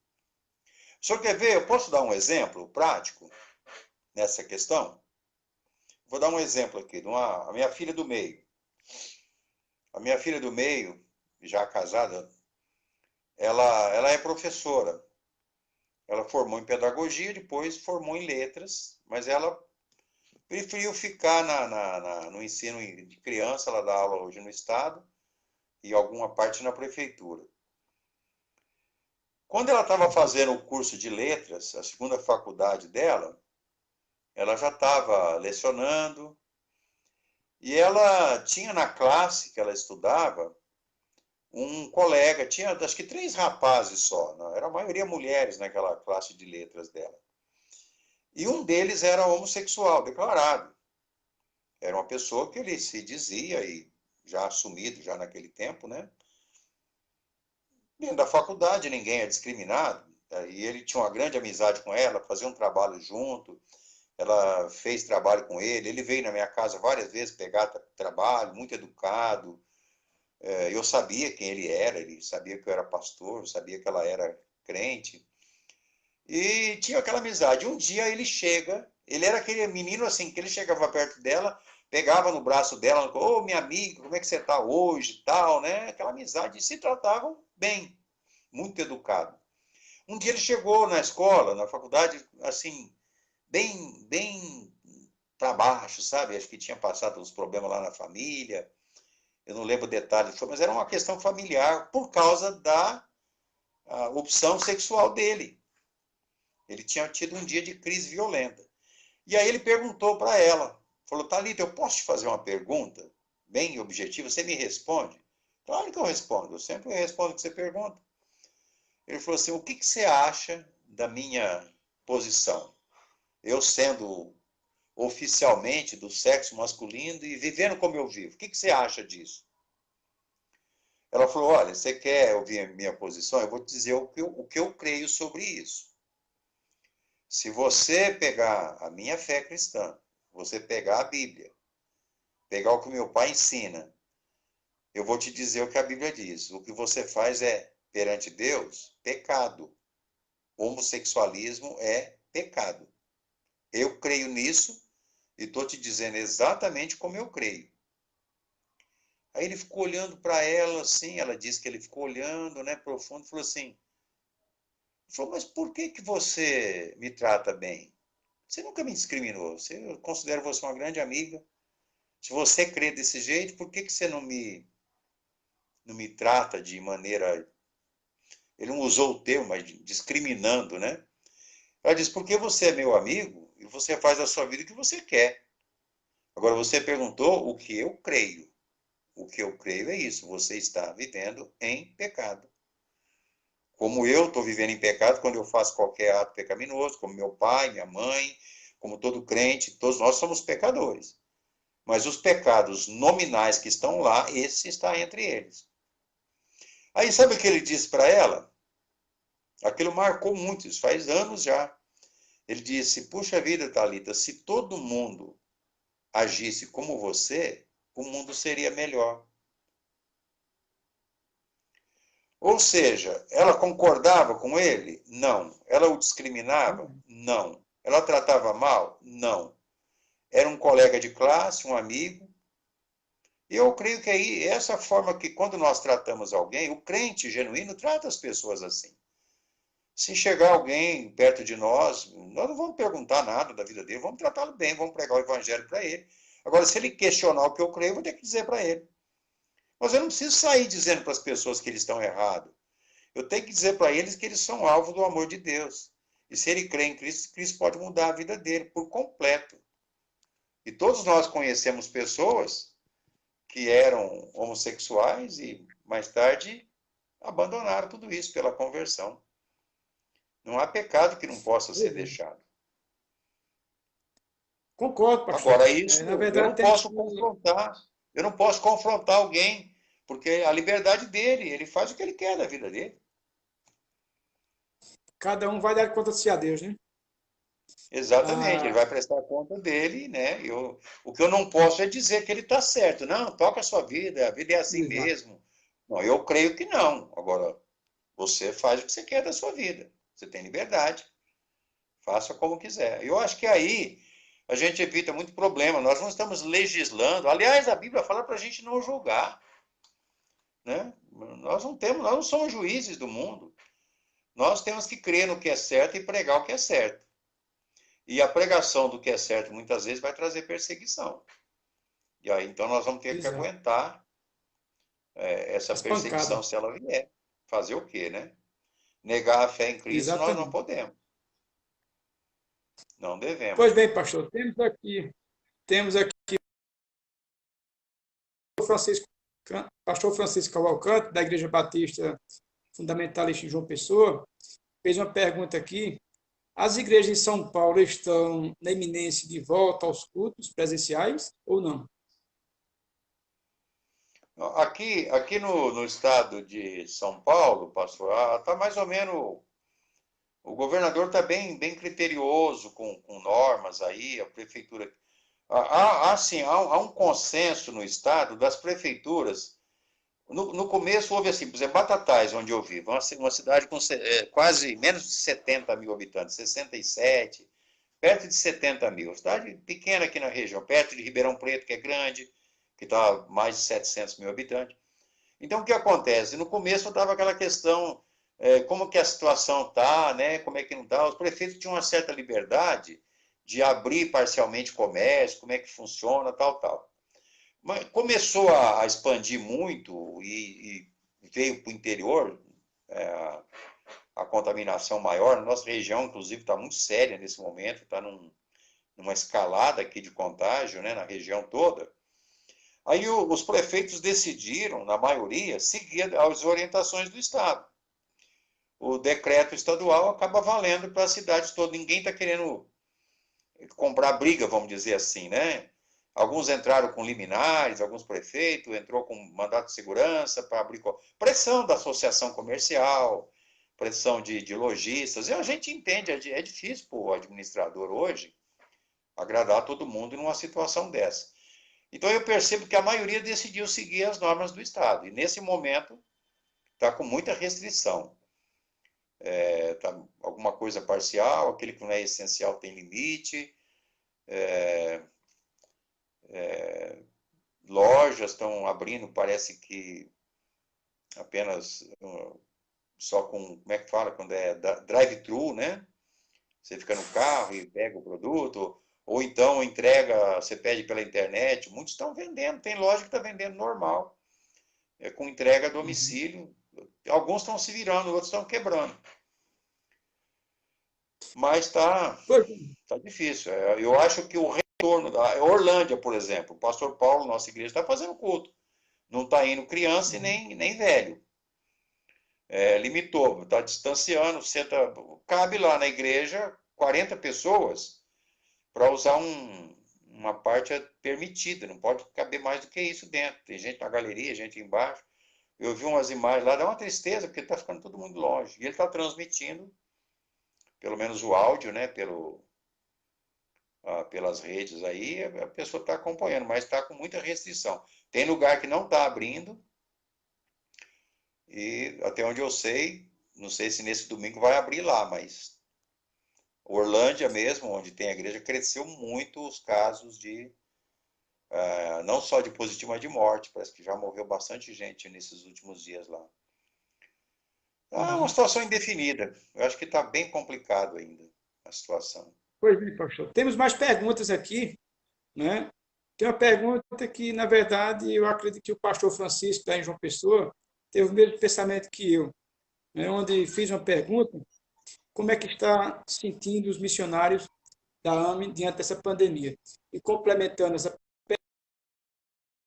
B: O senhor quer ver? Eu posso dar um exemplo prático nessa questão? Vou dar um exemplo aqui. A minha filha do meio. A minha filha do meio, já casada, ela é professora. Ela formou em pedagogia, depois formou em letras, mas ela preferiu ficar no ensino de criança. Ela dá aula hoje no Estado e alguma parte na prefeitura. Quando ela estava fazendo o curso de letras, a segunda faculdade dela, ela já estava lecionando e ela tinha na classe que ela estudava um colega, tinha acho que 3 rapazes só, não, era a maioria mulheres naquela classe de letras dela. E um deles era homossexual, declarado. Era uma pessoa que ele se dizia, e já assumido já naquele tempo, né? Dentro da faculdade ninguém é discriminado, e ele tinha uma grande amizade com ela, fazia um trabalho junto, ela fez trabalho com ele veio na minha casa várias vezes pegar trabalho, muito educado. Eu sabia quem ele era, ele sabia que eu era pastor, sabia que ela era crente, e tinha aquela amizade. Um dia ele chega, ele era aquele menino assim, que ele chegava perto dela, pegava no braço dela, ô minha amiga, como é que você está hoje, tal, né? Aquela amizade, e se tratavam bem, muito educado. Um dia ele chegou na escola, na faculdade, assim, bem para baixo, sabe? Acho que tinha passado uns problemas lá na família, eu não lembro detalhes, mas era uma questão familiar por causa da opção sexual dele. Ele tinha tido um dia de crise violenta. E aí ele perguntou para ela, falou, Thalita, eu posso te fazer uma pergunta bem objetiva? Você me responde? Claro que eu respondo, eu sempre respondo o que você pergunta. Ele falou assim, o que você acha da minha posição? Eu sendo oficialmente do sexo masculino e vivendo como eu vivo. O que você acha disso? Ela falou, olha, você quer ouvir a minha posição? Eu vou te dizer o que eu creio sobre isso. Se você pegar a minha fé cristã, você pegar a Bíblia, pegar o que meu pai ensina, eu vou te dizer o que a Bíblia diz. O que você faz é, perante Deus, pecado. Homossexualismo é pecado. Eu creio nisso e estou te dizendo exatamente como eu creio. Aí ele ficou olhando para ela assim, ela disse que ele ficou olhando, né, profundo, falou assim, mas por que que você me trata bem? Você nunca me discriminou, eu considero você uma grande amiga. Se você crê desse jeito, por que que você não me trata de maneira... Ele não usou o termo, mas discriminando, né? Ela disse, porque você é meu amigo e você faz da sua vida o que você quer. Agora, você perguntou o que eu creio. O que eu creio é isso, você está vivendo em pecado. Como eu estou vivendo em pecado quando eu faço qualquer ato pecaminoso, como meu pai, minha mãe, como todo crente, todos nós somos pecadores. Mas os pecados nominais que estão lá, esse está entre eles. Aí sabe o que ele disse para ela? Aquilo marcou muito, isso faz anos já. Ele disse, puxa vida, Thalita, se todo mundo agisse como você, o mundo seria melhor. Ou seja, ela concordava com ele? Não. Ela o discriminava? Não. Ela tratava mal? Não. Era um colega de classe, um amigo. E eu creio que aí, essa forma que quando nós tratamos alguém, o crente genuíno trata as pessoas assim. Se chegar alguém perto de nós não vamos perguntar nada da vida dele, vamos tratá-lo bem, vamos pregar o evangelho para ele. Agora, se ele questionar o que eu creio, eu vou ter que dizer para ele. Mas eu não preciso sair dizendo para as pessoas que eles estão errados. Eu tenho que dizer para eles que eles são alvo do amor de Deus. E se ele crê em Cristo, Cristo pode mudar a vida dele por completo. E todos nós conhecemos pessoas que eram homossexuais e mais tarde abandonaram tudo isso pela conversão. Não há pecado que não possa ser deixado.
A: Concordo, pastor.
B: Agora, isso
A: Na
B: eu
A: verdade,
B: não posso confrontar. Eu não posso confrontar alguém, porque é a liberdade dele, ele faz o que ele quer da vida dele.
A: cada um vai dar conta de si a Deus, né?
B: Exatamente, ele
A: Ah,
B: vai prestar conta dele, né? O que eu não posso é dizer que ele está certo. Não, toca a sua vida, a vida é assim
A: exato.
B: mesmo. Não, eu creio que não. Agora, você faz o que você quer da sua vida. Você tem liberdade. Faça como quiser. Eu acho que aí a gente evita muito problema. Nós não estamos legislando. Aliás, a Bíblia fala para a gente não julgar, né? Nós não somos juízes do mundo. Nós temos que crer no que é certo e pregar o que é certo. E a pregação do que é certo muitas vezes vai trazer perseguição. E aí então nós vamos ter que
A: Exato.
B: aguentar essa
A: As pancadas.
B: perseguição se ela vier. Fazer o quê, né? Negar a fé em Cristo nós não
A: Exatamente.
B: podemos. Não devemos.
A: Pois bem, pastor, temos aqui o pastor Francisco Cavalcante, da Igreja Batista Fundamentalista em João Pessoa, fez uma pergunta aqui. As igrejas em São Paulo estão na iminência de volta aos cultos presenciais ou não?
B: Aqui no estado de São Paulo, pastor, está mais ou menos. O governador está bem criterioso com normas aí, a prefeitura. Há um consenso no estado das prefeituras. No começo houve assim, por exemplo, Batatais, onde eu vivo, uma cidade com quase menos de 70 mil habitantes, 67, perto de 70 mil. Cidade pequena aqui na região, perto de Ribeirão Preto, que é grande, que está mais de 700 mil habitantes. Então, o que acontece? No começo estava aquela questão, como que a situação está, né? Como é que não está. Os prefeitos tinham uma certa liberdade de abrir parcialmente comércio, como é que funciona, tal. Mas começou a expandir muito e veio para o interior a contaminação maior. Nossa região, inclusive, está muito séria nesse momento, está numa escalada aqui de contágio, né, na região toda. Aí os prefeitos decidiram, na maioria, seguir as orientações do Estado. O decreto estadual acaba valendo para a cidade toda. Ninguém está querendo comprar briga, vamos dizer assim, né? Alguns entraram com liminares, alguns prefeitos, entrou com mandato de segurança para abrir pressão da associação comercial, pressão de lojistas. E a gente entende, é difícil para o administrador hoje agradar todo mundo numa situação dessa. Então eu percebo que a maioria decidiu seguir as normas do Estado. E nesse momento está com muita restrição. Tá alguma coisa parcial, aquele que não é essencial tem limite. Lojas estão abrindo, parece que apenas só com, como é que fala, quando é drive-thru, né? Você fica no carro e pega o produto, ou então entrega, você pede pela internet. Muitos estão vendendo, tem loja que está vendendo normal, com entrega a domicílio. Alguns estão se virando, outros estão quebrando. Mas está difícil. Eu acho que o retorno da Orlândia, por exemplo, o pastor Paulo, nossa igreja, está fazendo culto. Não está indo criança e nem velho. Limitou, está distanciando, cabe lá na igreja 40 pessoas para usar uma parte permitida, não pode caber mais do que isso dentro. Tem gente na galeria, gente embaixo. Eu vi umas imagens lá, dá uma tristeza, porque está ficando todo mundo longe. E ele está transmitindo, pelo menos o áudio, né, pelas redes aí, a pessoa está acompanhando, mas está com muita restrição. Tem lugar que não está abrindo, e até onde eu sei, não sei se nesse domingo vai abrir lá, mas Orlândia mesmo, onde tem a igreja, cresceu muito os casos não só de positivo, mas de morte. Parece que já morreu bastante gente nesses últimos dias lá. É uma situação indefinida. Eu acho que está bem complicado ainda a situação.
A: Pois bem, pastor. Temos mais perguntas aqui, né? Tem uma pergunta que, na verdade, eu acredito que o pastor Francisco, da João Pessoa, teve o mesmo pensamento que eu, né? Onde fiz uma pergunta: como é que está sentindo os missionários da AME diante dessa pandemia? E complementando essa pergunta,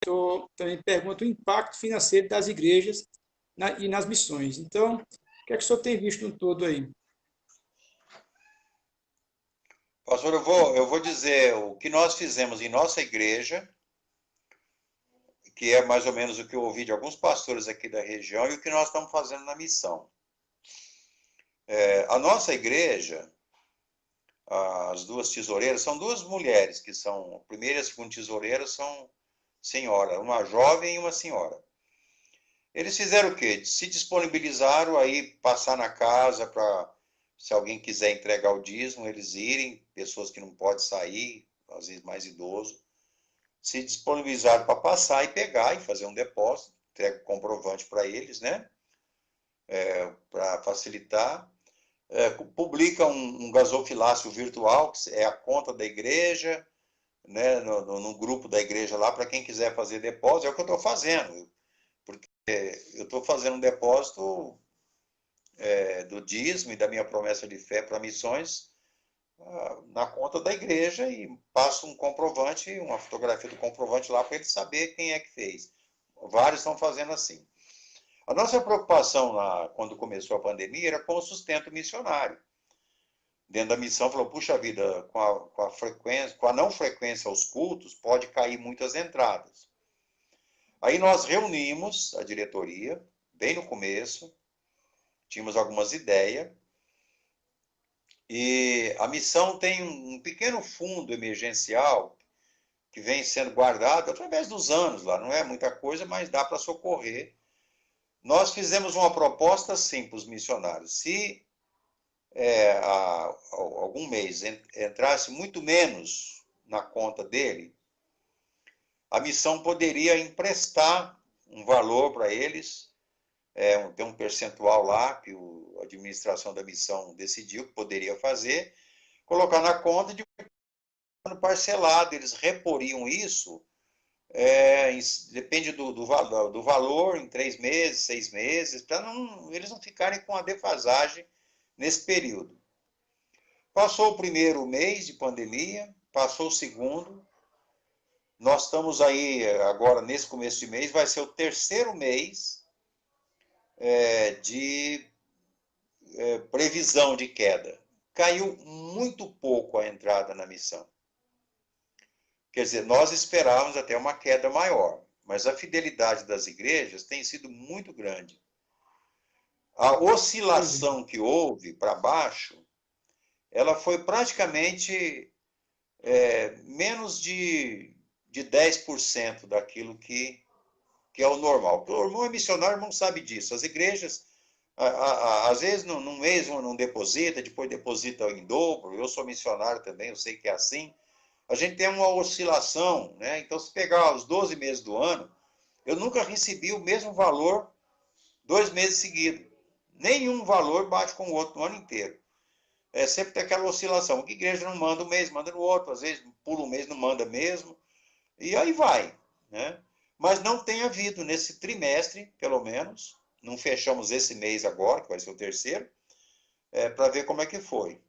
A: eu também pergunto o impacto financeiro das igrejas e nas missões. Então, o que é que o senhor tem visto no todo aí?
B: Pastor, eu vou dizer o que nós fizemos em nossa igreja, que é mais ou menos o que eu ouvi de alguns pastores aqui da região, e o que nós estamos fazendo na missão. A nossa igreja, as duas tesoureiras, são duas mulheres, que são, a primeira e a segunda tesoureira são senhora, uma jovem e uma senhora. Eles fizeram o quê? Se disponibilizaram aí passar na casa para, se alguém quiser entregar o dízimo, eles irem, pessoas que não podem sair, às vezes mais idosos, se disponibilizaram para passar e pegar e fazer um depósito, entrega o comprovante para eles, né? Para facilitar. Publica um gasofilácio virtual, que é a conta da igreja, né? No grupo da igreja lá, para quem quiser fazer depósito. É o que eu estou fazendo, porque eu estou fazendo um depósito do dízimo e da minha promessa de fé para missões na conta da igreja, e passo um comprovante, uma fotografia do comprovante lá para ele saber quem é que fez. Vários estão fazendo assim. A nossa preocupação quando começou a pandemia era com o sustento missionário. Dentro da missão, falou, puxa vida, com a frequência, com a não frequência aos cultos, pode cair muitas entradas. Aí nós reunimos a diretoria, bem no começo, tínhamos algumas ideias, e a missão tem um pequeno fundo emergencial que vem sendo guardado através dos anos lá, não é muita coisa, mas dá para socorrer. Nós fizemos uma proposta assim para os missionários: se algum mês entrasse muito menos na conta dele, a missão poderia emprestar um valor para eles, tem um percentual lá que a administração da missão decidiu que poderia fazer, colocar na conta de parcelado, eles reporiam isso, depende do valor, em 3 meses, 6 meses, para eles não ficarem com a defasagem nesse período. Passou o primeiro mês de pandemia, passou o segundo, nós estamos aí agora nesse começo de mês, vai ser o terceiro mês de previsão de queda. caiu muito pouco a entrada na missão. Quer dizer, nós esperávamos até uma queda maior, mas a fidelidade das igrejas tem sido muito grande. A oscilação que houve para baixo, ela foi praticamente menos de 10% daquilo que é o normal. O irmão é missionário, o irmão sabe disso. As igrejas, às vezes, num mês não deposita, depois deposita em dobro. Eu sou missionário também, eu sei que é assim. A gente tem uma oscilação, né? Então, se pegar os 12 meses do ano, eu nunca recebi o mesmo valor 2 meses seguidos. Nenhum valor bate com o outro no ano inteiro. Sempre tem aquela oscilação. A igreja não manda um mês, manda no outro. Às vezes pula um mês, não manda mesmo. E aí vai, né? Mas não tem havido nesse trimestre, pelo menos, não fechamos esse mês agora, que vai ser o terceiro, para ver como é que foi.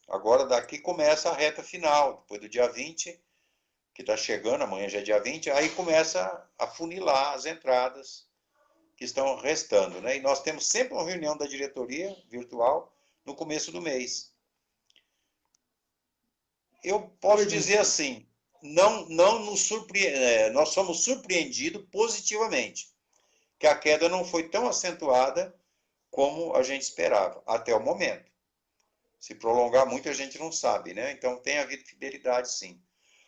B: Agora daqui começa a reta final, depois do dia 20, que está chegando, amanhã já é dia 20, aí começa a funilar as entradas que estão restando, né? E nós temos sempre uma reunião da diretoria virtual no começo do mês. Eu posso dizer assim, não nos nós somos surpreendidos positivamente, que a queda não foi tão acentuada como a gente esperava, até o momento. Se prolongar muito, a gente não sabe, né? Então tem havido fidelidade, sim.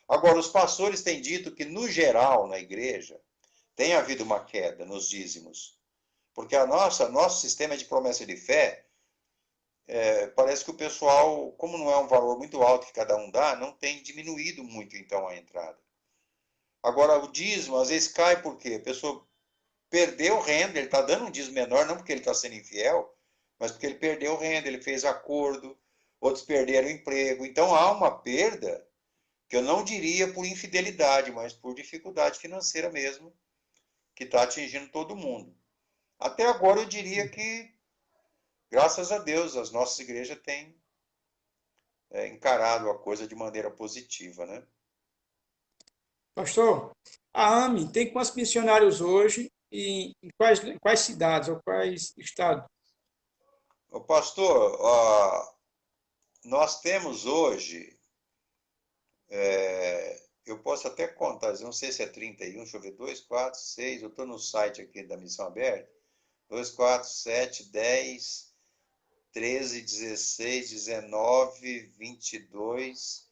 B: Agora, os pastores têm dito que, no geral, na igreja, tem havido uma queda nos dízimos. Porque nosso sistema de promessa de fé, parece que o pessoal, como não é um valor muito alto que cada um dá, não tem diminuído muito, então, a entrada. Agora, o dízimo, às vezes, cai porque a pessoa perdeu renda, ele está dando um dízimo menor, não porque ele está sendo infiel, mas porque ele perdeu renda, ele fez acordo, outros perderam emprego. Então, há uma perda que eu não diria por infidelidade, mas por dificuldade financeira mesmo, que está atingindo todo mundo. Até agora eu diria que, graças a Deus, as nossas igrejas têm encarado a coisa de maneira positiva, né?
A: Pastor, a AME tem quantos missionários hoje e em quais cidades ou quais estados?
B: O pastor, nós temos hoje, eu posso até contar, não sei se é 31, deixa eu ver, 2, 4, 6, eu estou no site aqui da Missão Aberta, 2, 4, 7, 10, 13, 16, 19, 22,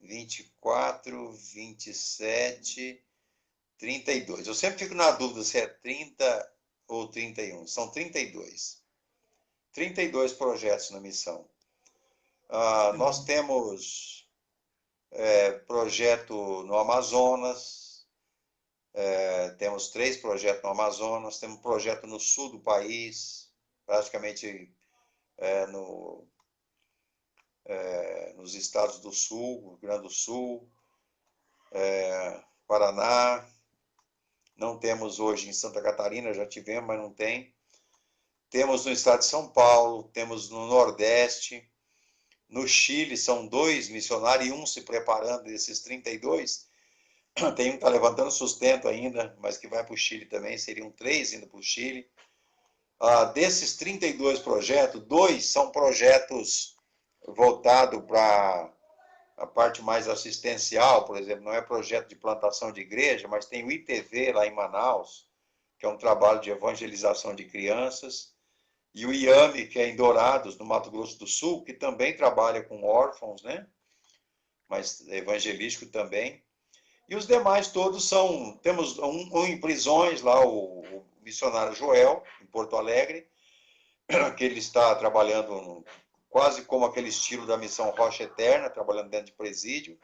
B: 24, 27, 32. Eu sempre fico na dúvida se é 30 ou 31. São 32. 32 projetos na missão. Nós temos projeto no Amazonas, temos 3 projetos no Amazonas, temos um projeto no sul do país, praticamente nos estados do sul, Rio Grande do Sul, Paraná. Não temos hoje em Santa Catarina, já tivemos, mas não tem. Temos no estado de São Paulo, temos no Nordeste, no Chile são 2 missionários e um se preparando desses 32. Tem um que está levantando sustento ainda, mas que vai para o Chile também, seriam 3 indo para o Chile. Desses 32 projetos, 2 são projetos voltados para a parte mais assistencial, por exemplo, não é projeto de plantação de igreja, mas tem o ITV lá em Manaus, que é um trabalho de evangelização de crianças, e o IAME, que é em Dourados, no Mato Grosso do Sul, que também trabalha com órfãos, né? Mas é evangelístico também. E os demais todos são... Temos um em prisões lá, o missionário Joel, em Porto Alegre, que ele está trabalhando quase como aquele estilo da missão Rocha Eterna, trabalhando dentro de presídio.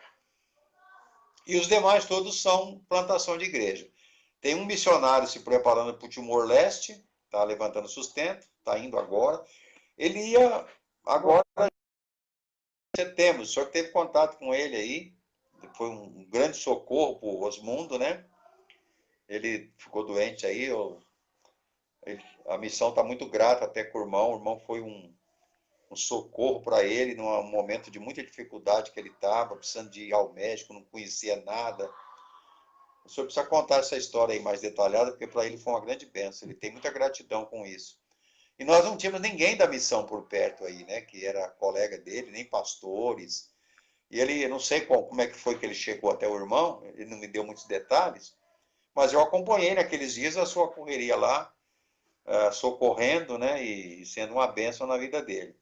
B: E os demais todos são plantação de igreja. Tem um missionário se preparando para o Timor-Leste, está levantando sustento, está indo agora. Ele ia agora em setembro, o senhor teve contato com ele aí, foi um grande socorro para o Osmundo, né? Ele ficou doente aí, a missão está muito grata até com o irmão foi um socorro para ele num momento de muita dificuldade que ele estava, precisando de ir ao médico, não conhecia nada. O senhor precisa contar essa história aí mais detalhada, porque para ele foi uma grande bênção, ele tem muita gratidão com isso. E nós não tínhamos ninguém da missão por perto aí, né? Que era colega dele, nem pastores. E ele, não sei como é que foi que ele chegou até o irmão, ele não me deu muitos detalhes, mas eu acompanhei naqueles dias a sua correria lá, socorrendo, né? E sendo uma bênção na vida dele.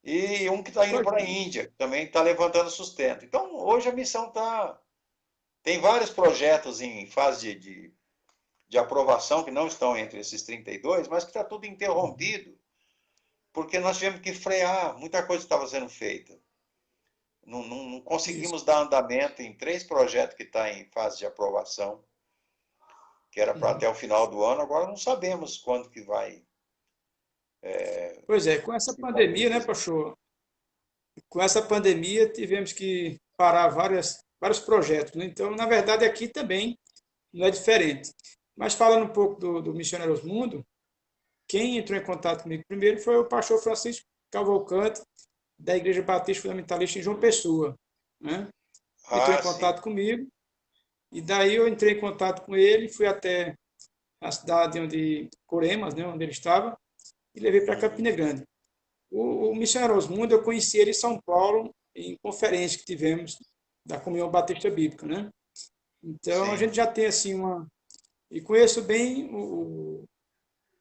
B: E um que está indo
A: Pois
B: para a Índia, que também está levantando sustento. Então, hoje a missão está. Tem vários projetos em fase de aprovação que não estão entre esses 32, mas que está tudo interrompido, porque nós tivemos que frear, muita coisa estava sendo feita. Não
A: isso.
B: conseguimos dar andamento em 3 projetos que estão em fase de aprovação, que era para até o final do ano, agora não sabemos quando que vai
A: Pois é, com essa
B: se
A: pandemia, né,
B: concretizar.
A: pastor? Com essa pandemia tivemos que parar vários projetos, né? Então, na verdade, aqui também não é diferente. Mas falando um pouco do Missionários Mundo, quem entrou em contato comigo primeiro foi o pastor Francisco Cavalcante, da Igreja Batista Fundamentalista em João Pessoa, né? Entrou em
B: Ah, sim.
A: contato comigo, e daí eu entrei em contato com ele, fui até a cidade onde Coremas, né, onde ele estava, e levei para Campina
B: Uhum.
A: Grande. O Missionário Osmundo, eu conheci ele em São Paulo, em conferência que tivemos da Comunhão Batista Bíblica, né? Então, a
B: Sim,
A: gente já tem, assim, uma... E conheço bem o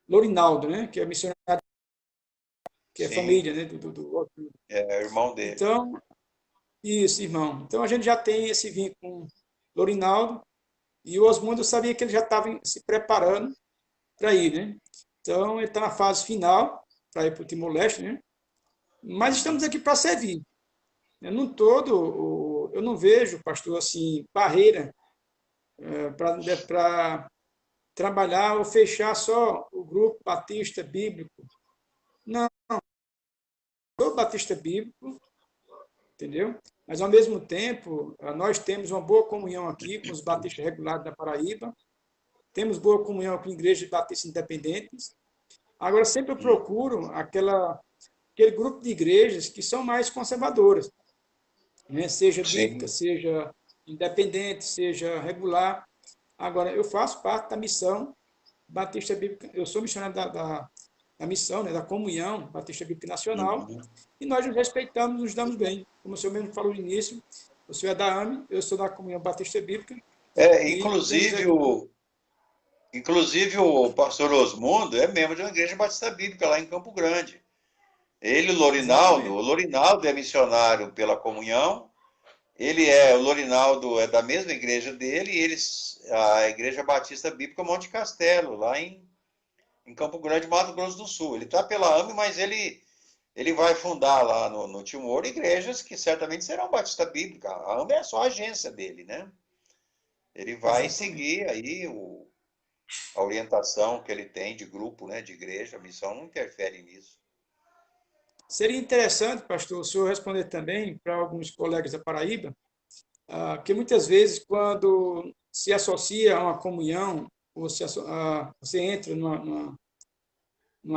A: Lorinaldo, né? Que é missionário, que é
B: sim.
A: família, né? Do Osmundo.
B: É irmão dele.
A: Então, isso, irmão. Então, a gente já tem esse vínculo com o Lorinaldo, e o Osmundo sabia que ele já estava se preparando para ir, né? Então, ele está na fase final para ir para o Timor-Leste, né? Mas estamos
B: Uhum.
A: aqui para servir. No todo, eu não vejo, pastor, assim, barreira para trabalhar ou fechar só o grupo batista bíblico. Não, sou batista bíblico, entendeu? Mas, ao mesmo tempo, nós temos uma boa comunhão aqui com os batistas regulares da Paraíba, temos boa comunhão com igrejas batistas independentes. Agora, sempre eu
B: Uhum.
A: procuro aquele grupo de igrejas que são mais conservadoras, né? Seja bíblica,
B: Sim.
A: seja independente, seja regular. Agora, eu faço parte da missão Batista Bíblica, eu sou missionário da missão, né, da comunhão Batista Bíblica Nacional,
B: Uhum.
A: e nós nos respeitamos, nos damos bem. Como o senhor mesmo falou no início, o senhor é da AME, eu sou da comunhão Batista Bíblica,
B: É,
A: e temos
B: inclusive
A: aqui.
B: o pastor Osmundo é membro de uma igreja batista bíblica lá em Campo Grande. Ele,
A: Exatamente.
B: O Lorinaldo é missionário pela comunhão, o Lorinaldo é da mesma igreja dele, e eles, a Igreja Batista Bíblica Monte Castelo, lá em Campo Grande, Mato Grosso do Sul. Ele está pela AME, mas ele vai fundar lá no Timor igrejas que certamente serão Batista Bíblica. A AME é só a agência dele, né? Ele vai
A: Exatamente.
B: seguir aí a orientação que ele tem de grupo, né, de igreja, a missão não interfere nisso.
A: Seria interessante, pastor, o senhor responder também para alguns colegas da Paraíba, que muitas vezes, quando se associa a uma comunhão, ou você entra numa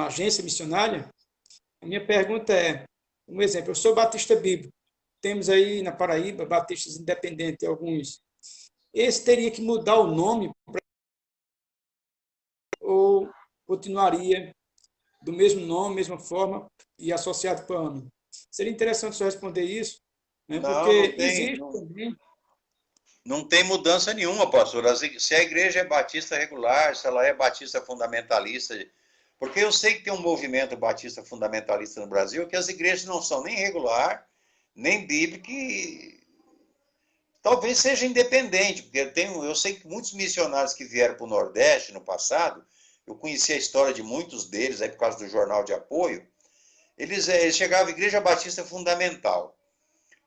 A: agência missionária, a minha pergunta é, um exemplo, eu sou batista bíblico, temos aí na Paraíba batistas independentes, alguns. Esse teria que mudar o nome ou continuaria do mesmo nome, mesma forma e associado com a AME? Seria interessante você responder isso, né?
B: Não,
A: Porque existe também.
B: não tem mudança nenhuma, pastor. Se a igreja é batista regular, se ela é batista fundamentalista, porque eu sei que tem um movimento batista fundamentalista no Brasil que as igrejas não são nem regular, nem bíblica e talvez seja independente, porque eu sei que muitos missionários que vieram para o Nordeste no passado, eu conheci a história de muitos deles aí por causa do jornal de apoio, eles chegavam à Igreja Batista Fundamental.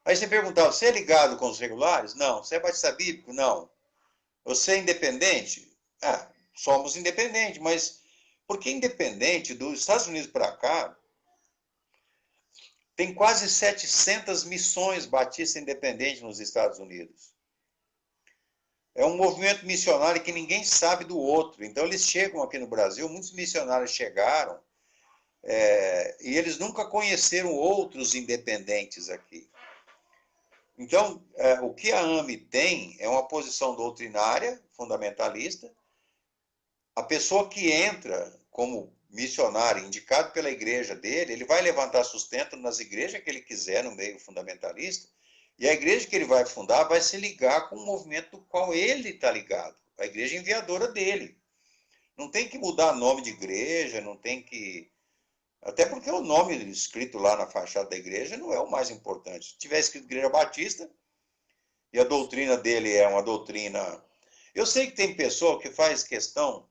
B: Aí você perguntava, você é ligado com os regulares? Não. Você é batista bíblico? Não. Você é independente? Ah, somos independentes, mas porque independente dos Estados Unidos para cá, tem quase 700 missões batistas independentes nos Estados Unidos. É um movimento missionário que ninguém sabe do outro. Então eles chegam aqui no Brasil, muitos missionários chegaram, e eles nunca conheceram outros independentes aqui. Então, o que a AME tem é uma posição doutrinária, fundamentalista. A pessoa que entra como missionário indicado pela igreja dele, ele vai levantar sustento nas igrejas que ele quiser, no meio fundamentalista, e a igreja que ele vai fundar vai se ligar com o movimento do qual ele está ligado, a igreja enviadora dele. Não tem que mudar nome de igreja, não tem que... Até porque o nome escrito lá na fachada da igreja não é o mais importante. Se tiver escrito Igreja Batista, e a doutrina dele é uma doutrina... Eu sei que tem pessoa que faz questão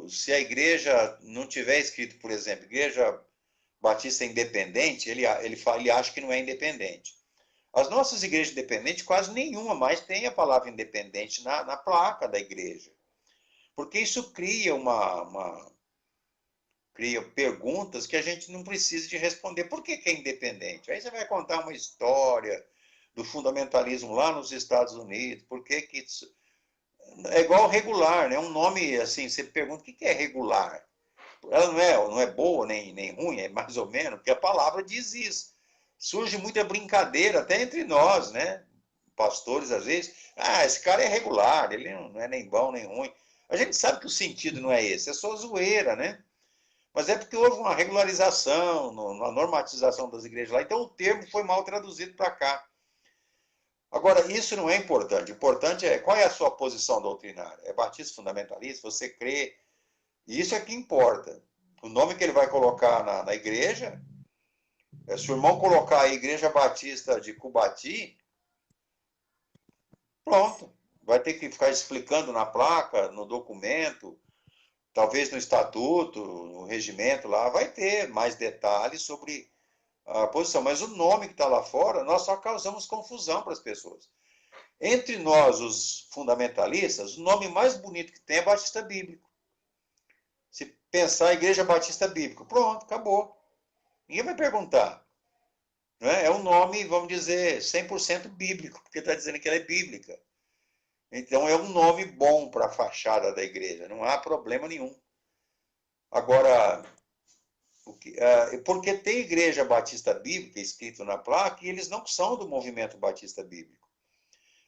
B: se a igreja não tiver escrito, por exemplo, Igreja Batista Independente, ele acha que não é independente. As nossas igrejas independentes, quase nenhuma mais tem a palavra independente na placa da igreja. Porque isso cria cria perguntas que a gente não precisa de responder. Por que é independente? Aí você vai contar uma história do fundamentalismo lá nos Estados Unidos, por que isso... É igual regular, né? Um nome assim, você pergunta o que é regular? Ela não é boa nem ruim, é mais ou menos, porque a palavra diz isso. Surge muita brincadeira até entre nós, né? Pastores, às vezes, esse cara é regular, ele não é nem bom nem ruim. A gente sabe que o sentido não é esse, é só zoeira, né? Mas é porque houve uma regularização, uma normatização das igrejas lá, então o termo foi mal traduzido para cá. Agora, isso não é importante. O importante é qual é a sua posição doutrinária. É batista fundamentalista? Você crê? E isso é que importa. O nome que ele vai colocar na igreja, se o irmão colocar a Igreja Batista de Cubati, pronto. Vai ter que ficar explicando na placa, no documento, talvez no estatuto, no regimento lá, vai ter mais detalhes sobre a posição. Mas o nome que está lá fora, nós só causamos confusão para as pessoas. Entre nós, os fundamentalistas, o nome mais bonito que tem é Batista Bíblico. Se pensar Igreja Batista Bíblica, pronto, acabou. Ninguém vai perguntar. Não é? É um nome, vamos dizer, 100% bíblico, porque está dizendo que ela é bíblica. Então é um nome bom para a fachada da igreja, não há problema nenhum. Agora, porque tem Igreja Batista Bíblica escrito na placa e eles não são do movimento Batista Bíblico.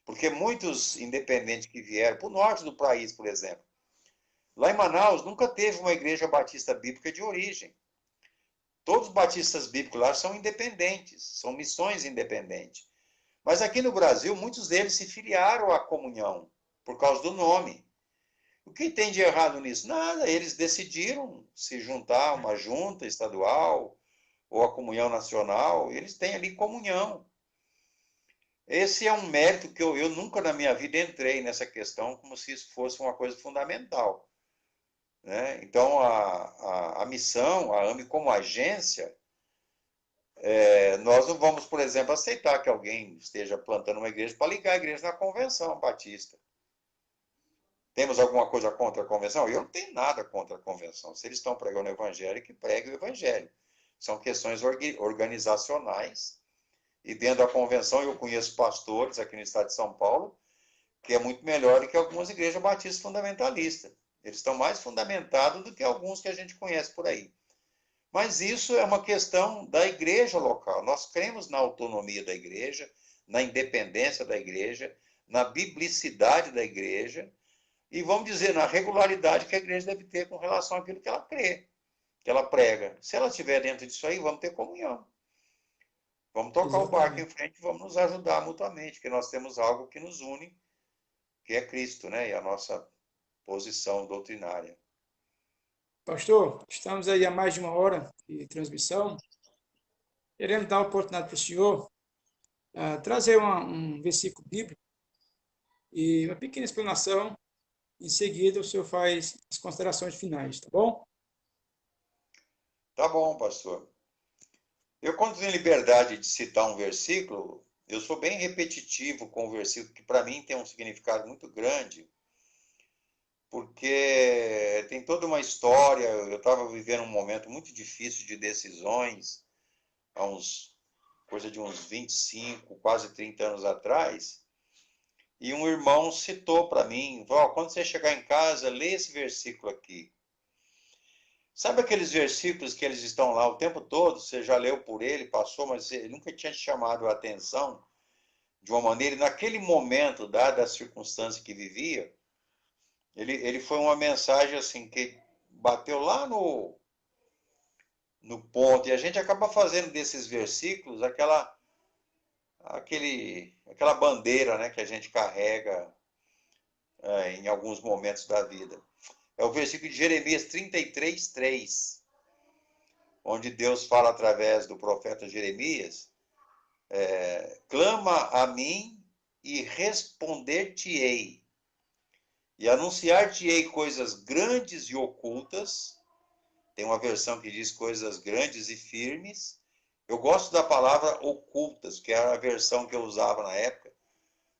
B: Porque muitos independentes que vieram para o norte do país, por exemplo, lá em Manaus nunca teve uma igreja batista bíblica de origem. Todos os batistas bíblicos lá são independentes, são missões independentes. Mas aqui no Brasil, muitos deles se filiaram à comunhão, por causa do nome. O que tem de errado nisso? Nada, eles decidiram se juntar a uma junta estadual ou a comunhão nacional, e eles têm ali comunhão. Esse é um mérito que eu nunca na minha vida entrei nessa questão como se isso fosse uma coisa fundamental. Né? Então, a missão, a AME como agência, nós não vamos, por exemplo, aceitar que alguém esteja plantando uma igreja para ligar a igreja na convenção batista. Temos alguma coisa contra a convenção? Eu não tenho nada contra a convenção. Se eles estão pregando o evangelho, que pregue o evangelho. São questões organizacionais. E dentro da convenção, eu conheço pastores aqui no estado de São Paulo, que é muito melhor do que algumas igrejas batistas fundamentalistas. Eles estão mais fundamentados do que alguns que a gente conhece por aí. Mas isso é uma questão da igreja local. Nós cremos na autonomia da igreja, na independência da igreja, na biblicidade da igreja, e vamos dizer, na regularidade que a igreja deve ter com relação àquilo que ela crê, que ela prega. Se ela estiver dentro disso aí, vamos ter comunhão. Vamos tocar o barco em frente e vamos nos ajudar mutuamente, porque nós temos algo que nos une, que é Cristo, né? E a nossa posição doutrinária.
A: Pastor, estamos aí há mais de uma hora de transmissão. Queremos dar a oportunidade para o senhor trazer um versículo bíblico e uma pequena explanação. Em seguida, o senhor faz as considerações finais, tá bom?
B: Tá bom, pastor. Eu, quando tenho liberdade de citar um versículo, eu sou bem repetitivo com o versículo, que para mim tem um significado muito grande, porque tem toda uma história. Eu estava vivendo um momento muito difícil de decisões, há coisa de uns 25, quase 30 anos atrás, e um irmão citou para mim, quando você chegar em casa, lê esse versículo aqui. Sabe aqueles versículos que eles estão lá o tempo todo, você já leu por ele, passou, mas ele nunca tinha te chamado a atenção de uma maneira, e naquele momento, dada a circunstância que vivia, ele foi uma mensagem assim que bateu lá no ponto, e a gente acaba fazendo desses versículos aquela bandeira, né, que a gente carrega em alguns momentos da vida. É o versículo de Jeremias 33:3, onde Deus fala através do profeta Jeremias, clama a mim e responder-te-ei, e anunciar-te-ei coisas grandes e ocultas. Tem uma versão que diz coisas grandes e firmes. Eu gosto da palavra ocultas, que era a versão que eu usava na época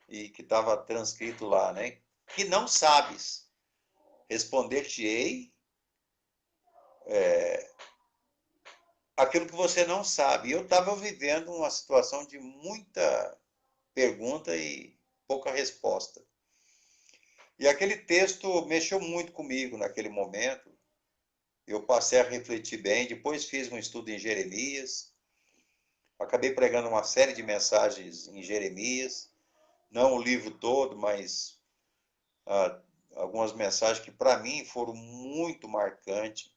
B: e que estava transcrito lá, né? Que não sabes. Responder-te-ei aquilo que você não sabe. E eu estava vivendo uma situação de muita pergunta e pouca resposta. E aquele texto mexeu muito comigo naquele momento. Eu passei a refletir bem, depois fiz um estudo em Jeremias, acabei pregando uma série de mensagens em Jeremias, não o livro todo, mas algumas mensagens que para mim foram muito marcantes.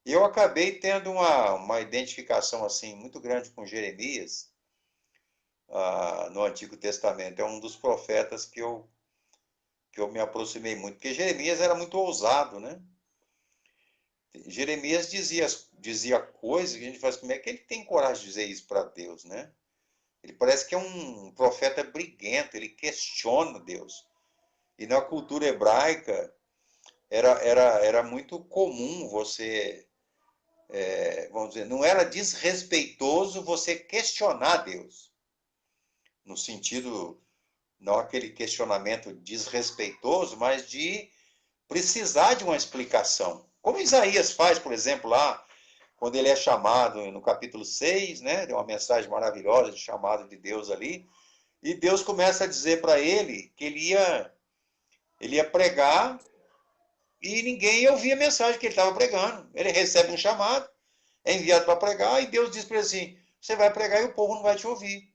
B: E eu acabei tendo uma identificação assim muito grande com Jeremias no Antigo Testamento. É um dos profetas que eu me aproximei muito, porque Jeremias era muito ousado, né? Jeremias dizia coisas que a gente fala assim, como é que ele tem coragem de dizer isso para Deus, né? Ele parece que é um profeta briguento, ele questiona Deus. E na cultura hebraica era muito comum você, vamos dizer, não era desrespeitoso você questionar Deus. No sentido, não aquele questionamento desrespeitoso, mas de precisar de uma explicação. Como Isaías faz, por exemplo, lá, quando ele é chamado no capítulo 6, né, tem uma mensagem maravilhosa de chamado de Deus ali, e Deus começa a dizer para ele que ele ia pregar e ninguém ouvia a mensagem que ele estava pregando. Ele recebe um chamado, é enviado para pregar, e Deus diz para ele assim, você vai pregar e o povo não vai te ouvir.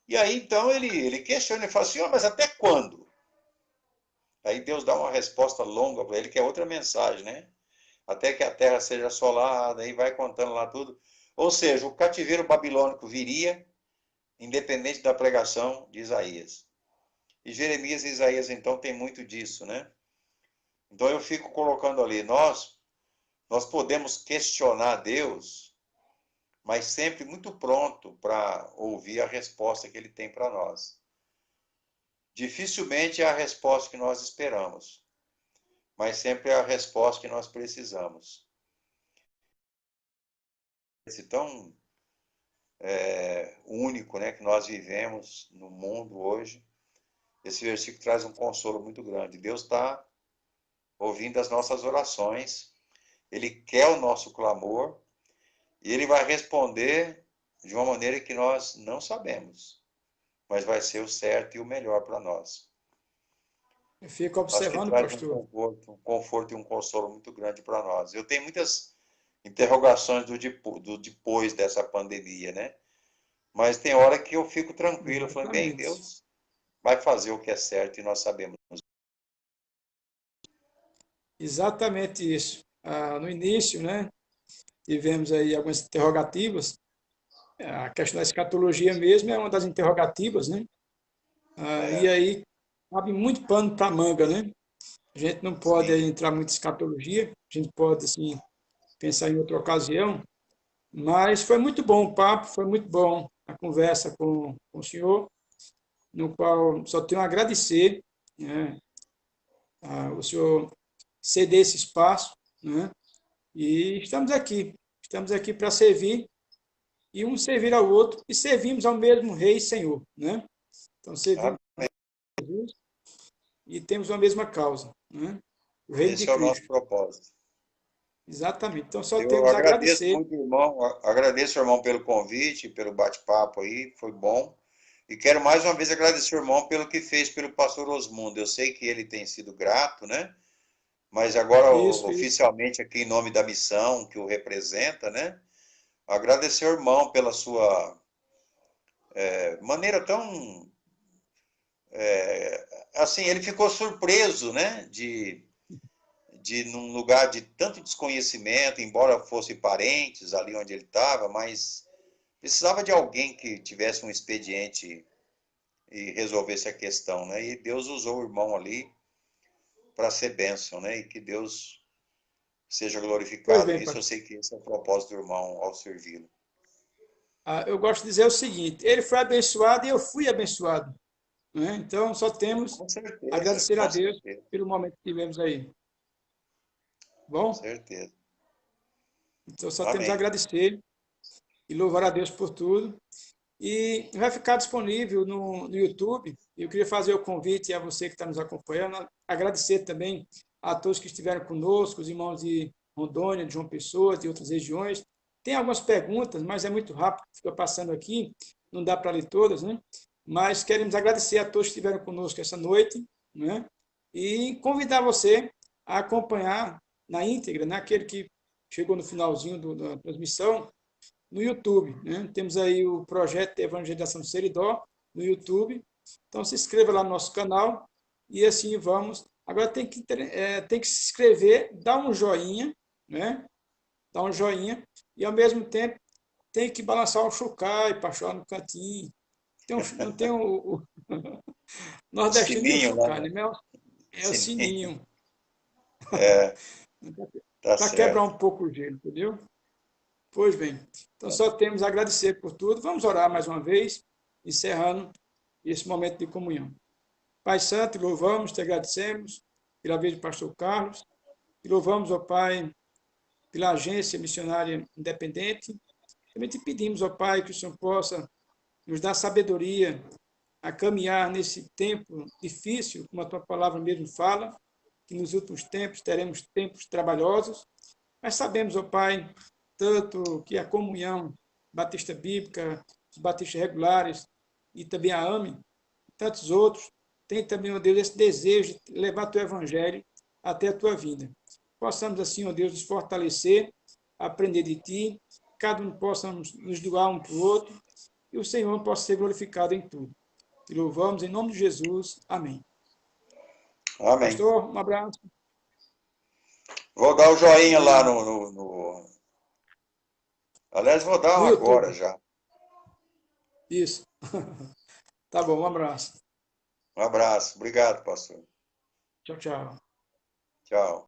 B: E aí, então, ele questiona, ele fala assim, mas até quando? Aí Deus dá uma resposta longa para ele, que é outra mensagem, né? Até que a terra seja assolada, aí vai contando lá tudo. Ou seja, o cativeiro babilônico viria, independente da pregação de Isaías. E Jeremias e Isaías, então, tem muito disso, né? Então eu fico colocando ali, nós podemos questionar Deus, mas sempre muito pronto para ouvir a resposta que ele tem para nós. Dificilmente é a resposta que nós esperamos, mas sempre é a resposta que nós precisamos. Esse tão único, né, que nós vivemos no mundo hoje, esse versículo traz um consolo muito grande. Deus está ouvindo as nossas orações, Ele quer o nosso clamor, e Ele vai responder de uma maneira que nós não sabemos, mas vai ser o certo e o melhor para nós.
A: Eu fico
B: Acho que
A: observando,
B: traz
A: pastor.
B: um conforto e um consolo muito grande para nós. Eu tenho muitas interrogações do depois dessa pandemia, né? Mas tem hora que eu fico tranquilo, falando, bem,
A: Exatamente.
B: Deus vai fazer o que é certo e nós sabemos.
A: Exatamente isso. No início, né, tivemos aí algumas interrogativas. A questão da escatologia mesmo é uma das interrogativas, né? E
B: É,
A: aí cabe muito pano para manga, né? A gente não pode aí
B: sim,
A: entrar muito em escatologia, a gente pode, assim, pensar em outra ocasião, mas foi muito bom o papo, foi muito bom a conversa com o senhor, no qual só tenho a agradecer, né, o senhor ceder esse espaço, né? E estamos aqui para servir, e um servir ao outro, e servimos ao mesmo Rei e Senhor, né? Então, servimos a Jesus e temos a mesma causa, né? O reino de
B: esse é o nosso
A: Cristo.
B: propósito.
A: Exatamente. Então, só
B: Eu
A: temos a
B: agradeço
A: agradecer.
B: muito, irmão, agradeço, irmão, pelo convite, pelo bate-papo aí, foi bom. E quero mais uma vez agradecer, irmão, pelo que fez pelo pastor Osmundo. Eu sei que ele tem sido grato, né? Mas agora,
A: Isso.
B: oficialmente, aqui em nome da missão que o representa, né? Agradecer ao irmão pela sua maneira tão. Assim, ele ficou surpreso, né? num lugar de tanto desconhecimento, embora fossem parentes ali onde ele estava, mas precisava de alguém que tivesse um expediente e resolvesse a questão, né? E Deus usou o irmão ali para ser bênção, né? E que Deus seja
A: Pois
B: glorificado
A: bem,
B: nisso. Eu
A: pastor.
B: sei que esse é o propósito do irmão ao servi-lo.
A: Eu gosto de dizer o seguinte: ele foi abençoado e eu fui abençoado. Né? Então, só temos
B: Com
A: a
B: certeza,
A: agradecer a
B: com
A: Deus
B: certeza,
A: pelo momento que tivemos aí.
B: com
A: Bom,
B: certeza.
A: então só temos a
B: Amém.
A: agradecer e louvar a Deus por tudo. E vai ficar disponível no YouTube. Eu queria fazer o convite a você que está nos acompanhando, agradecer também a todos que estiveram conosco, os irmãos de Rondônia, de João Pessoa, de outras regiões. Tem algumas perguntas, mas é muito rápido, fica passando aqui, não dá para ler todas, né? Mas queremos agradecer a todos que estiveram conosco essa noite, né? E convidar você a acompanhar na íntegra, naquele que chegou no finalzinho da transmissão, no YouTube. Né? Temos aí o projeto de evangelização do Seridó no YouTube. Então se inscreva lá no nosso canal e assim vamos. Agora tem que se inscrever, dar um joinha, né? Dar um joinha e ao mesmo tempo tem que balançar o chocalho para chorar no cantinho. Não tem o
B: O
A: nordestino tem o
B: sininho,
A: chocalho,
B: né?
A: né? É o
B: Sininho.
A: sininho
B: É, tá
A: para quebrar
B: certo.
A: um pouco o gelo, entendeu? Pois bem, então só temos a agradecer por tudo. Vamos orar mais uma vez, encerrando esse momento de comunhão. Pai Santo, te louvamos, te agradecemos pela vida do pastor Carlos, te louvamos, ó Pai, pela agência missionária independente. Também te pedimos, ó Pai, que o Senhor possa nos dar sabedoria a caminhar nesse tempo difícil, como a tua palavra mesmo fala, que nos últimos tempos teremos tempos trabalhosos, mas sabemos, ó Pai, tanto que a comunhão batista bíblica, os batistas regulares e também a AME, tantos outros, tem também, ó Deus, esse desejo de levar teu evangelho até a tua vinda. Possamos assim, ó Deus, nos fortalecer, aprender de ti, cada um possa nos doar um para o outro e o Senhor possa ser glorificado em tudo. Te louvamos em nome de Jesus. Amém.
B: Amém.
A: Pastor, um abraço.
B: Vou dar o joinha lá
A: E
B: Aliás, vou dar
A: no
B: agora
A: YouTube.
B: já.
A: Isso. Tá bom, um abraço.
B: Um abraço. Obrigado, pastor.
A: Tchau, tchau.
B: Tchau.